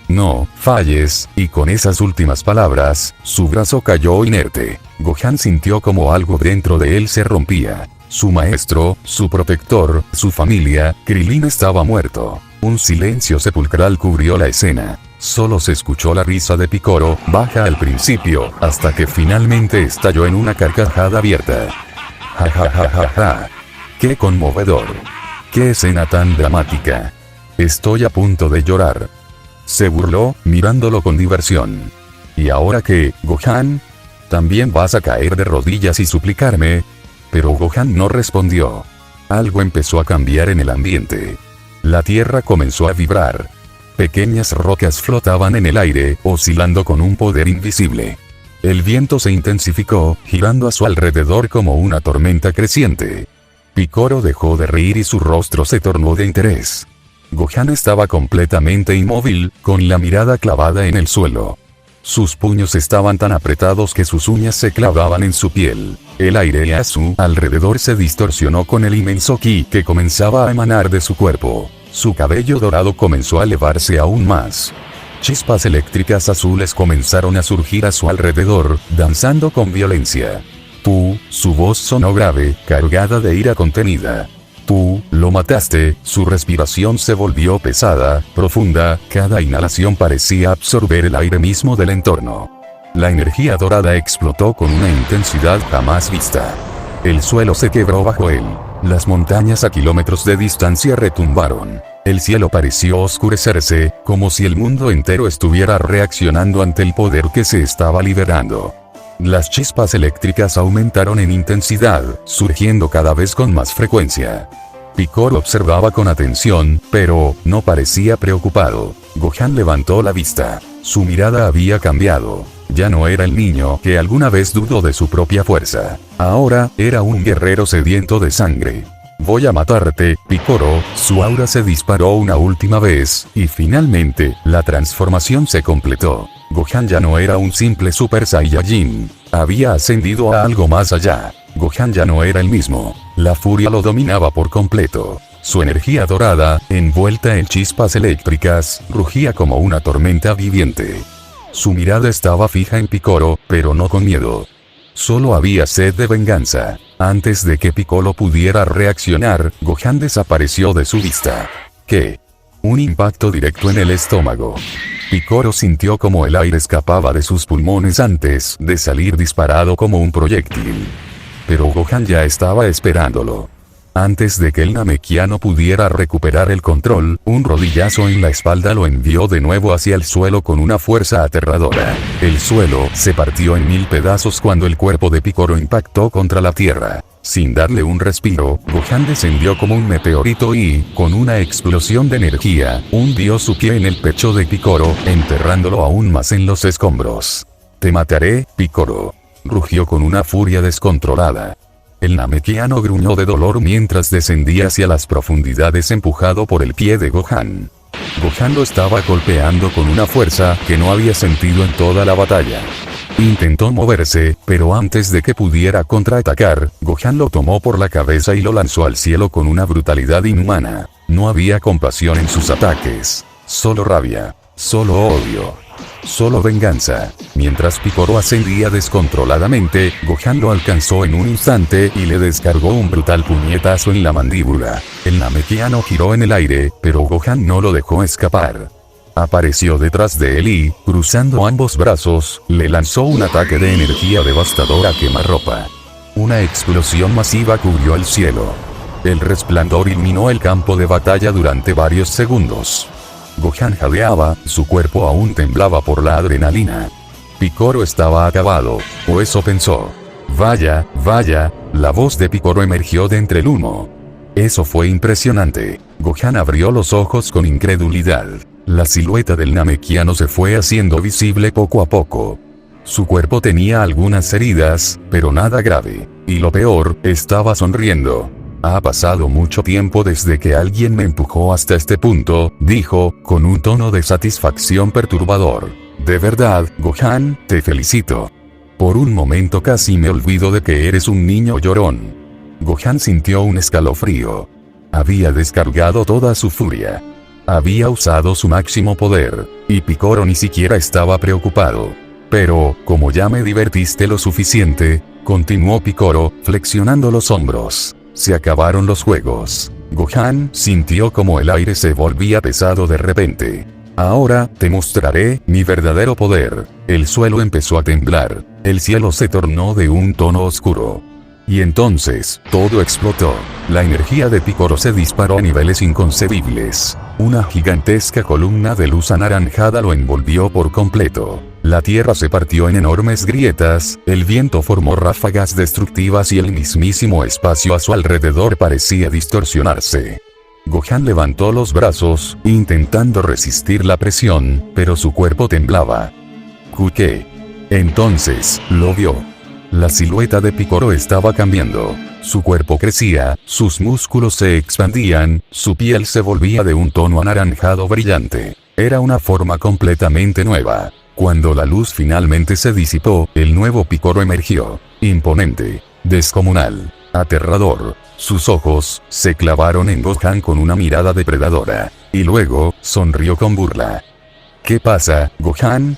No falles, y con esas últimas palabras, su brazo cayó inerte. Gohan sintió como algo dentro de él se rompía. Su maestro, su protector, su familia, Krillin estaba muerto. Un silencio sepulcral cubrió la escena. Solo se escuchó la risa de Piccolo, baja al principio, hasta que finalmente estalló en una carcajada abierta. Ja ja ja ja ja. ¡Qué conmovedor! ¡Qué escena tan dramática! Estoy a punto de llorar. Se burló, mirándolo con diversión. ¿Y ahora qué, Gohan? ¿También vas a caer de rodillas y suplicarme? Pero Gohan no respondió. Algo empezó a cambiar en el ambiente. La tierra comenzó a vibrar. Pequeñas rocas flotaban en el aire, oscilando con un poder invisible. El viento se intensificó, girando a su alrededor como una tormenta creciente. Piccolo dejó de reír y su rostro se tornó de interés. Gohan estaba completamente inmóvil, con la mirada clavada en el suelo. Sus puños estaban tan apretados que sus uñas se clavaban en su piel. El aire a su alrededor se distorsionó con el inmenso ki que comenzaba a emanar de su cuerpo. Su cabello dorado comenzó a elevarse aún más. Chispas eléctricas azules comenzaron a surgir a su alrededor, danzando con violencia. Tú, su voz sonó grave, cargada de ira contenida. Tú, lo mataste. Su respiración se volvió pesada, profunda, cada inhalación parecía absorber el aire mismo del entorno. La energía dorada explotó con una intensidad jamás vista. El suelo se quebró bajo él. Las montañas a kilómetros de distancia retumbaron. El cielo pareció oscurecerse, como si el mundo entero estuviera reaccionando ante el poder que se estaba liberando. Las chispas eléctricas aumentaron en intensidad, surgiendo cada vez con más frecuencia. Piccolo observaba con atención, pero no parecía preocupado. Gohan levantó la vista. Su mirada había cambiado. Ya no era el niño que alguna vez dudó de su propia fuerza. Ahora, era un guerrero sediento de sangre. Voy a matarte, Piccolo. Su aura se disparó una última vez, y finalmente, la transformación se completó. Gohan ya no era un simple Super Saiyajin. Había ascendido a algo más allá. Gohan ya no era el mismo. La furia lo dominaba por completo. Su energía dorada, envuelta en chispas eléctricas, rugía como una tormenta viviente. Su mirada estaba fija en Piccolo, pero no con miedo. Solo había sed de venganza. Antes de que Piccolo pudiera reaccionar, Gohan desapareció de su vista. ¿Qué? Un impacto directo en el estómago. Piccolo sintió como el aire escapaba de sus pulmones antes de salir disparado como un proyectil. Pero Gohan ya estaba esperándolo. Antes de que el Namekiano pudiera recuperar el control, un rodillazo en la espalda lo envió de nuevo hacia el suelo con una fuerza aterradora. El suelo se partió en 1000 pedazos cuando el cuerpo de Piccolo impactó contra la tierra. Sin darle un respiro, Gohan descendió como un meteorito y, con una explosión de energía, hundió su pie en el pecho de Piccolo, enterrándolo aún más en los escombros. «Te mataré, Piccolo», rugió con una furia descontrolada. El Namekiano gruñó de dolor mientras descendía hacia las profundidades empujado por el pie de Gohan. Gohan lo estaba golpeando con una fuerza que no había sentido en toda la batalla. Intentó moverse, pero antes de que pudiera contraatacar, Gohan lo tomó por la cabeza y lo lanzó al cielo con una brutalidad inhumana. No había compasión en sus ataques. Solo rabia. Solo odio. Solo venganza. Mientras Piccolo ascendía descontroladamente, Gohan lo alcanzó en un instante y le descargó un brutal puñetazo en la mandíbula. El Namekiano giró en el aire, pero Gohan no lo dejó escapar. Apareció detrás de él y, cruzando ambos brazos, le lanzó un ataque de energía devastadora a quemarropa. Una explosión masiva cubrió el cielo. El resplandor iluminó el campo de batalla durante varios segundos. Gohan jadeaba, su cuerpo aún temblaba por la adrenalina. Piccolo estaba acabado, o eso pensó. Vaya, la voz de Piccolo emergió de entre el humo. Eso fue impresionante. Gohan abrió los ojos con incredulidad. La silueta del namekiano se fue haciendo visible poco a poco. Su cuerpo tenía algunas heridas, pero nada grave. Y lo peor, estaba sonriendo. Ha pasado mucho tiempo desde que alguien me empujó hasta este punto, dijo, con un tono de satisfacción perturbador. De verdad, Gohan, te felicito. Por un momento casi me olvido de que eres un niño llorón. Gohan sintió un escalofrío. Había descargado toda su furia. Había usado su máximo poder, y Piccolo ni siquiera estaba preocupado. Pero, como ya me divertiste lo suficiente, continuó Piccolo, flexionando los hombros. Se acabaron los juegos. Gohan sintió como el aire se volvía pesado de repente. Ahora, te mostraré mi verdadero poder. El suelo empezó a temblar. El cielo se tornó de un tono oscuro. Y entonces, todo explotó. La energía de Piccolo se disparó a niveles inconcebibles. Una gigantesca columna de luz anaranjada lo envolvió por completo. La tierra se partió en enormes grietas, el viento formó ráfagas destructivas y el mismísimo espacio a su alrededor parecía distorsionarse. Gohan levantó los brazos, intentando resistir la presión, pero su cuerpo temblaba. ¿Qué? Entonces, lo vio. La silueta de Piccolo estaba cambiando. Su cuerpo crecía, sus músculos se expandían, su piel se volvía de un tono anaranjado brillante. Era una forma completamente nueva. Cuando la luz finalmente se disipó, el nuevo Piccolo emergió. Imponente, descomunal, aterrador. Sus ojos se clavaron en Gohan con una mirada depredadora. Y luego, sonrió con burla. ¿Qué pasa, Gohan?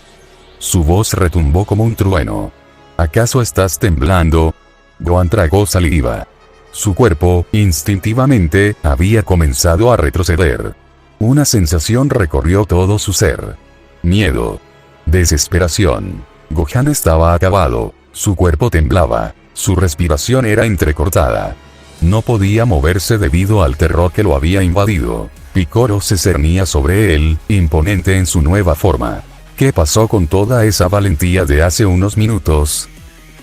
Su voz retumbó como un trueno. ¿Acaso estás temblando? Gohan tragó saliva. Su cuerpo, instintivamente, había comenzado a retroceder. Una sensación recorrió todo su ser. Miedo. Desesperación. Gohan estaba acabado. Su cuerpo temblaba. Su respiración era entrecortada. No podía moverse debido al terror que lo había invadido. Piccolo se cernía sobre él, imponente en su nueva forma. ¿Qué pasó con toda esa valentía de hace unos minutos?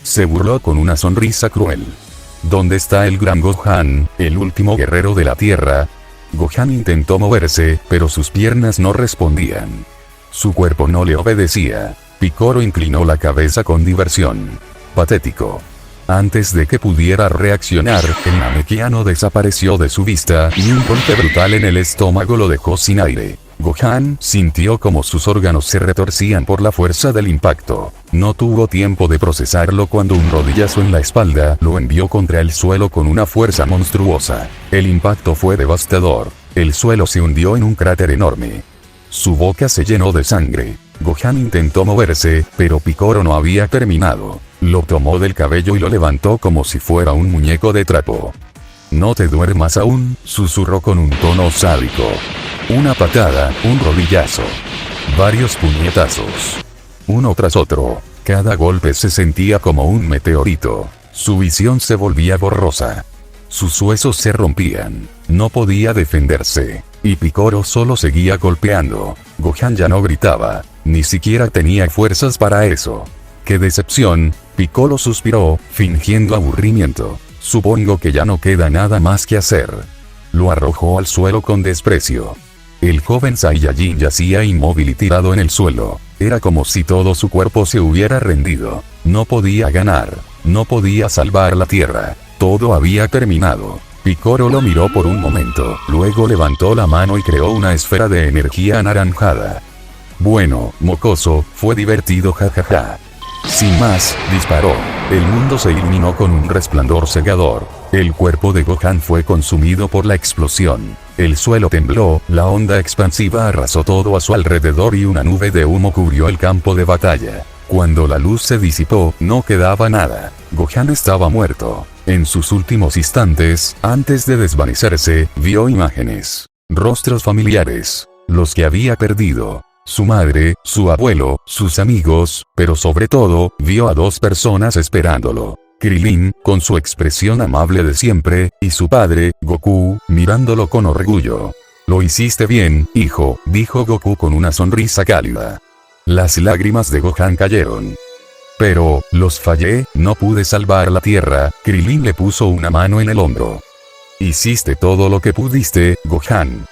Se burló con una sonrisa cruel. ¿Dónde está el gran Gohan, el último guerrero de la Tierra? Gohan intentó moverse, pero sus piernas no respondían. Su cuerpo no le obedecía. Piccolo inclinó la cabeza con diversión. Patético. Antes de que pudiera reaccionar, el namekiano desapareció de su vista y un golpe brutal en el estómago lo dejó sin aire. Gohan sintió como sus órganos se retorcían por la fuerza del impacto. No tuvo tiempo de procesarlo cuando un rodillazo en la espalda lo envió contra el suelo con una fuerza monstruosa. El impacto fue devastador. El suelo se hundió en un cráter enorme. Su boca se llenó de sangre. Gohan intentó moverse, pero Piccolo no había terminado. Lo tomó del cabello y lo levantó como si fuera un muñeco de trapo. «No te duermas aún», susurró con un tono sádico. Una patada, un rodillazo. Varios puñetazos. Uno tras otro. Cada golpe se sentía como un meteorito. Su visión se volvía borrosa. Sus huesos se rompían. No podía defenderse. Y Piccolo solo seguía golpeando. Gohan ya no gritaba. Ni siquiera tenía fuerzas para eso. ¡Qué decepción! Piccolo suspiró, fingiendo aburrimiento. Supongo que ya no queda nada más que hacer. Lo arrojó al suelo con desprecio. El joven Saiyajin yacía inmóvil y tirado en el suelo. Era como si todo su cuerpo se hubiera rendido. No podía ganar. No podía salvar la tierra. Todo había terminado. Piccolo lo miró por un momento, luego levantó la mano y creó una esfera de energía anaranjada. Bueno, mocoso, fue divertido, jajaja. Sin más, disparó. El mundo se iluminó con un resplandor cegador. El cuerpo de Gohan fue consumido por la explosión. El suelo tembló, la onda expansiva arrasó todo a su alrededor y una nube de humo cubrió el campo de batalla. Cuando la luz se disipó, no quedaba nada. Gohan estaba muerto. En sus últimos instantes, antes de desvanecerse, vio imágenes. Rostros familiares. Los que había perdido. Su madre, su abuelo, sus amigos, pero sobre todo, vio a dos personas esperándolo. Krillin, con su expresión amable de siempre, y su padre, Goku, mirándolo con orgullo. «Lo hiciste bien, hijo», dijo Goku con una sonrisa cálida. Las lágrimas de Gohan cayeron. «Pero, los fallé, no pude salvar la tierra», Krillin le puso una mano en el hombro. Hiciste todo lo que pudiste, Gohan.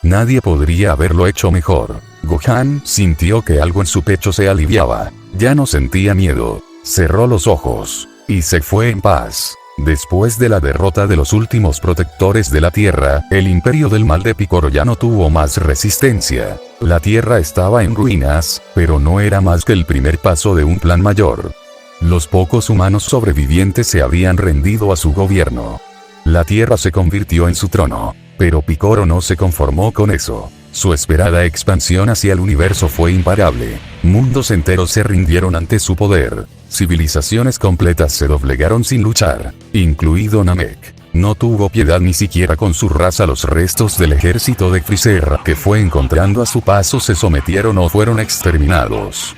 Nadie podría haberlo hecho mejor. Gohan sintió que algo en su pecho se aliviaba. Ya no sentía miedo. Cerró los ojos. Y se fue en paz. Después de la derrota de los últimos protectores de la Tierra, el imperio del mal de Piccolo ya no tuvo más resistencia. La Tierra estaba en ruinas, pero no era más que el primer paso de un plan mayor. Los pocos humanos sobrevivientes se habían rendido a su gobierno. La Tierra se convirtió en su trono. Pero Piccolo no se conformó con eso. Su esperada expansión hacia el universo fue imparable. Mundos enteros se rindieron ante su poder. Civilizaciones completas se doblegaron sin luchar, incluido Namek. No tuvo piedad ni siquiera con su raza. Los restos del ejército de Freezer que fue encontrando a su paso se sometieron o fueron exterminados.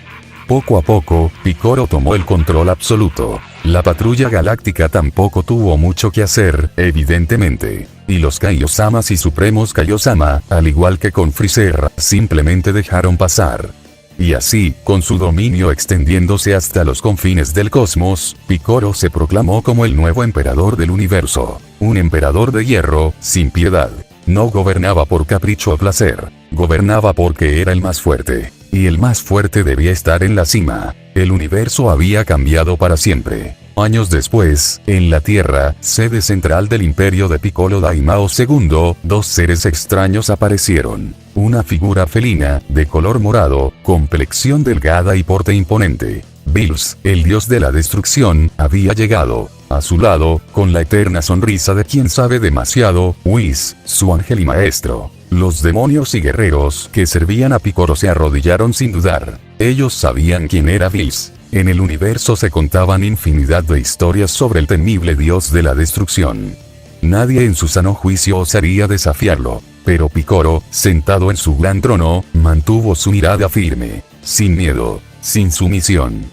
Poco a poco, Piccolo tomó el control absoluto. La patrulla galáctica tampoco tuvo mucho que hacer, evidentemente. Y los Kaiosamas y Supremos Kaiosama, al igual que con Freezer, simplemente dejaron pasar. Y así, con su dominio extendiéndose hasta los confines del cosmos, Piccolo se proclamó como el nuevo emperador del universo. Un emperador de hierro, sin piedad. No gobernaba por capricho o placer. Gobernaba porque era el más fuerte. Y el más fuerte debía estar en la cima. El universo había cambiado para siempre. Años después, en la Tierra, sede central del imperio de Piccolo Daimao II, dos seres extraños aparecieron. Una figura felina, de color morado, complexión delgada y porte imponente. Bills, el dios de la destrucción, había llegado. A su lado, con la eterna sonrisa de quien sabe demasiado, Whis, su ángel y maestro. Los demonios y guerreros que servían a Piccolo se arrodillaron sin dudar. Ellos sabían quién era Bills. En el universo se contaban infinidad de historias sobre el temible dios de la destrucción. Nadie en su sano juicio osaría desafiarlo. Pero Piccolo, sentado en su gran trono, mantuvo su mirada firme. Sin miedo, sin sumisión.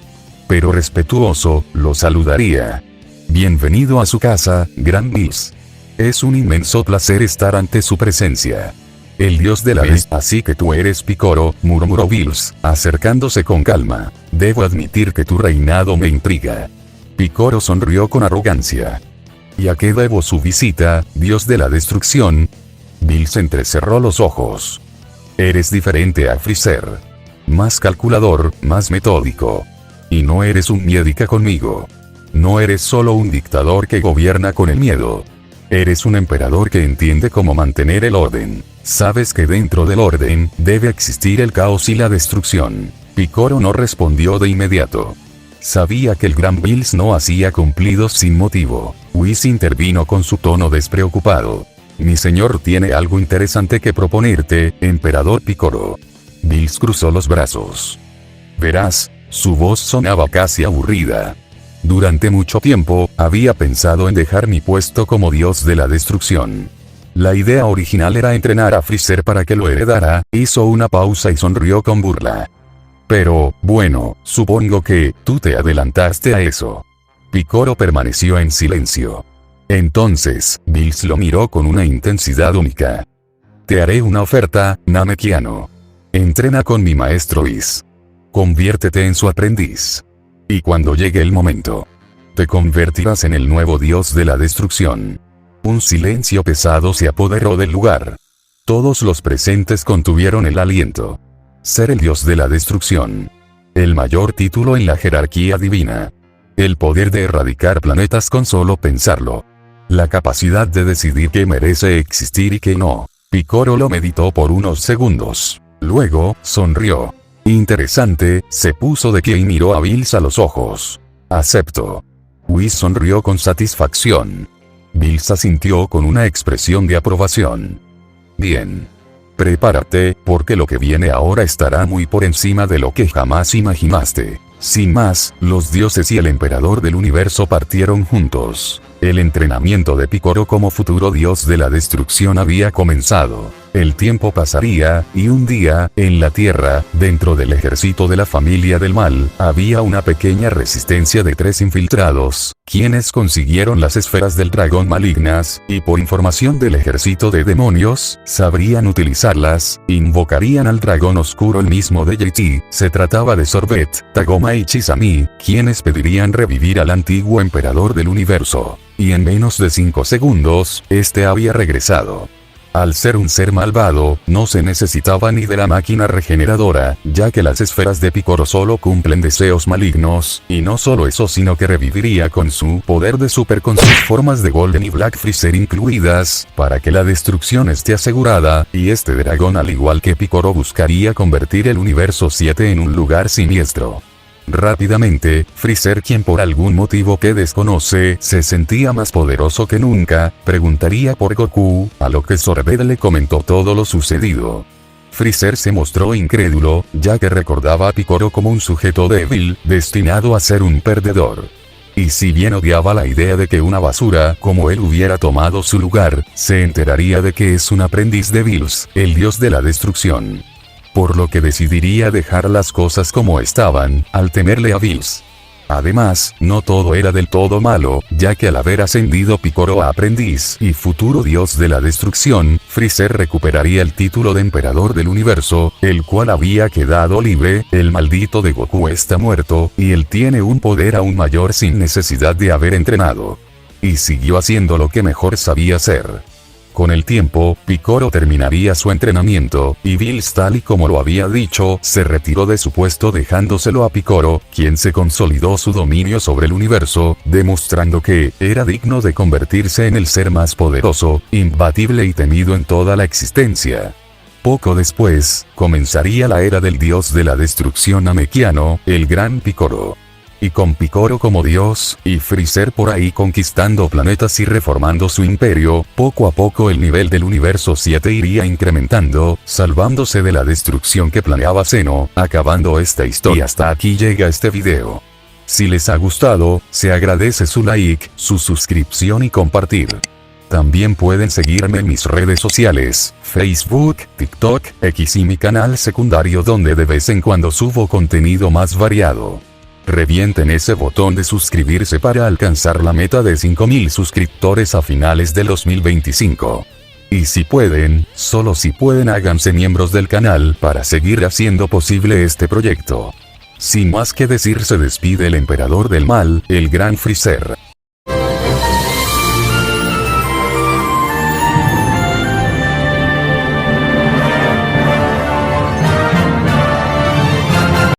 Pero respetuoso, lo saludaría. Bienvenido a su casa, Gran Bills. Es un inmenso placer estar ante su presencia. El dios de la así que tú eres Piccolo, murmuró Bills, acercándose con calma. Debo admitir que tu reinado me intriga. Piccolo sonrió con arrogancia. ¿Y a qué debo su visita, dios de la destrucción? Bills entrecerró los ojos. Eres diferente a Freezer. Más calculador, más metódico. Y no eres un médica conmigo. No eres solo un dictador que gobierna con el miedo. Eres un emperador que entiende cómo mantener el orden. Sabes que dentro del orden, debe existir el caos y la destrucción. Piccolo no respondió de inmediato. Sabía que el gran Bills no hacía cumplidos sin motivo. Whis intervino con su tono despreocupado. Mi señor tiene algo interesante que proponerte, emperador Piccolo. Bills cruzó los brazos. Verás, su voz sonaba casi aburrida. Durante mucho tiempo, había pensado en dejar mi puesto como dios de la destrucción. La idea original era entrenar a Freezer para que lo heredara. Hizo una pausa y sonrió con burla. Pero, bueno, supongo que, tú te adelantaste a eso. Piccolo permaneció en silencio. Entonces, Bills lo miró con una intensidad única. Te haré una oferta, Namekiano. Entrena con mi maestro Whis. Conviértete en su aprendiz. Y cuando llegue el momento, te convertirás en el nuevo dios de la destrucción. Un silencio pesado se apoderó del lugar. Todos los presentes contuvieron el aliento. Ser el dios de la destrucción. El mayor título en la jerarquía divina. El poder de erradicar planetas con solo pensarlo. La capacidad de decidir qué merece existir y qué no. Piccolo lo meditó por unos segundos. Luego, sonrió. Interesante, se puso de pie y miró a Bills a los ojos. Acepto. Whis sonrió con satisfacción. Bills asintió con una expresión de aprobación. Bien. Prepárate, porque lo que viene ahora estará muy por encima de lo que jamás imaginaste. Sin más, los dioses y el emperador del universo partieron juntos. El entrenamiento de Piccolo como futuro dios de la destrucción había comenzado. El tiempo pasaría, y un día, en la Tierra, dentro del ejército de la familia del mal, había una pequeña resistencia de 3 infiltrados, quienes consiguieron las esferas del dragón malignas, y por información del ejército de demonios, sabrían utilizarlas, invocarían al dragón oscuro el mismo de JT, se trataba de Sorbet, Tagoma y Chisami, quienes pedirían revivir al antiguo emperador del universo. Y en menos de 5 segundos, este había regresado. Al ser un ser malvado, no se necesitaba ni de la máquina regeneradora, ya que las esferas de Picoro solo cumplen deseos malignos, y no solo eso sino que reviviría con su poder de super con sus formas de Golden y Black Freezer incluidas, para que la destrucción esté asegurada, y este dragón al igual que Picoro buscaría convertir el universo 7 en un lugar siniestro. Rápidamente, Freezer, quien por algún motivo que desconoce, se sentía más poderoso que nunca, preguntaría por Goku, a lo que Sorbet le comentó todo lo sucedido. Freezer se mostró incrédulo, ya que recordaba a Picoro como un sujeto débil, destinado a ser un perdedor. Y si bien odiaba la idea de que una basura como él hubiera tomado su lugar, se enteraría de que es un aprendiz de Bills, el dios de la destrucción. Por lo que decidiría dejar las cosas como estaban, al temerle a Bills. Además, no todo era del todo malo, ya que al haber ascendido Picoro a aprendiz y futuro dios de la destrucción, Freezer recuperaría el título de emperador del universo, el cual había quedado libre, el maldito de Goku está muerto, y él tiene un poder aún mayor sin necesidad de haber entrenado. Y siguió haciendo lo que mejor sabía hacer. Con el tiempo, Picoro terminaría su entrenamiento, y Bills, tal y como lo había dicho, se retiró de su puesto dejándoselo a Picoro, quien se consolidó su dominio sobre el universo, demostrando que era digno de convertirse en el ser más poderoso, imbatible y temido en toda la existencia. Poco después, comenzaría la era del dios de la destrucción namekiano, el gran Picoro. Y con Picoro como dios, y Freezer por ahí conquistando planetas y reformando su imperio, poco a poco el nivel del universo 7 iría incrementando, salvándose de la destrucción que planeaba Zeno, acabando esta historia. Y hasta aquí llega este video. Si les ha gustado, se agradece su like, su suscripción y compartir. También pueden seguirme en mis redes sociales, Facebook, TikTok, X y mi canal secundario donde de vez en cuando subo contenido más variado. Revienten ese botón de suscribirse para alcanzar la meta de 5000 suscriptores a finales del 2025. Y si pueden, solo si pueden háganse miembros del canal para seguir haciendo posible este proyecto. Sin más que decir se despide el emperador del mal, el gran Freezer.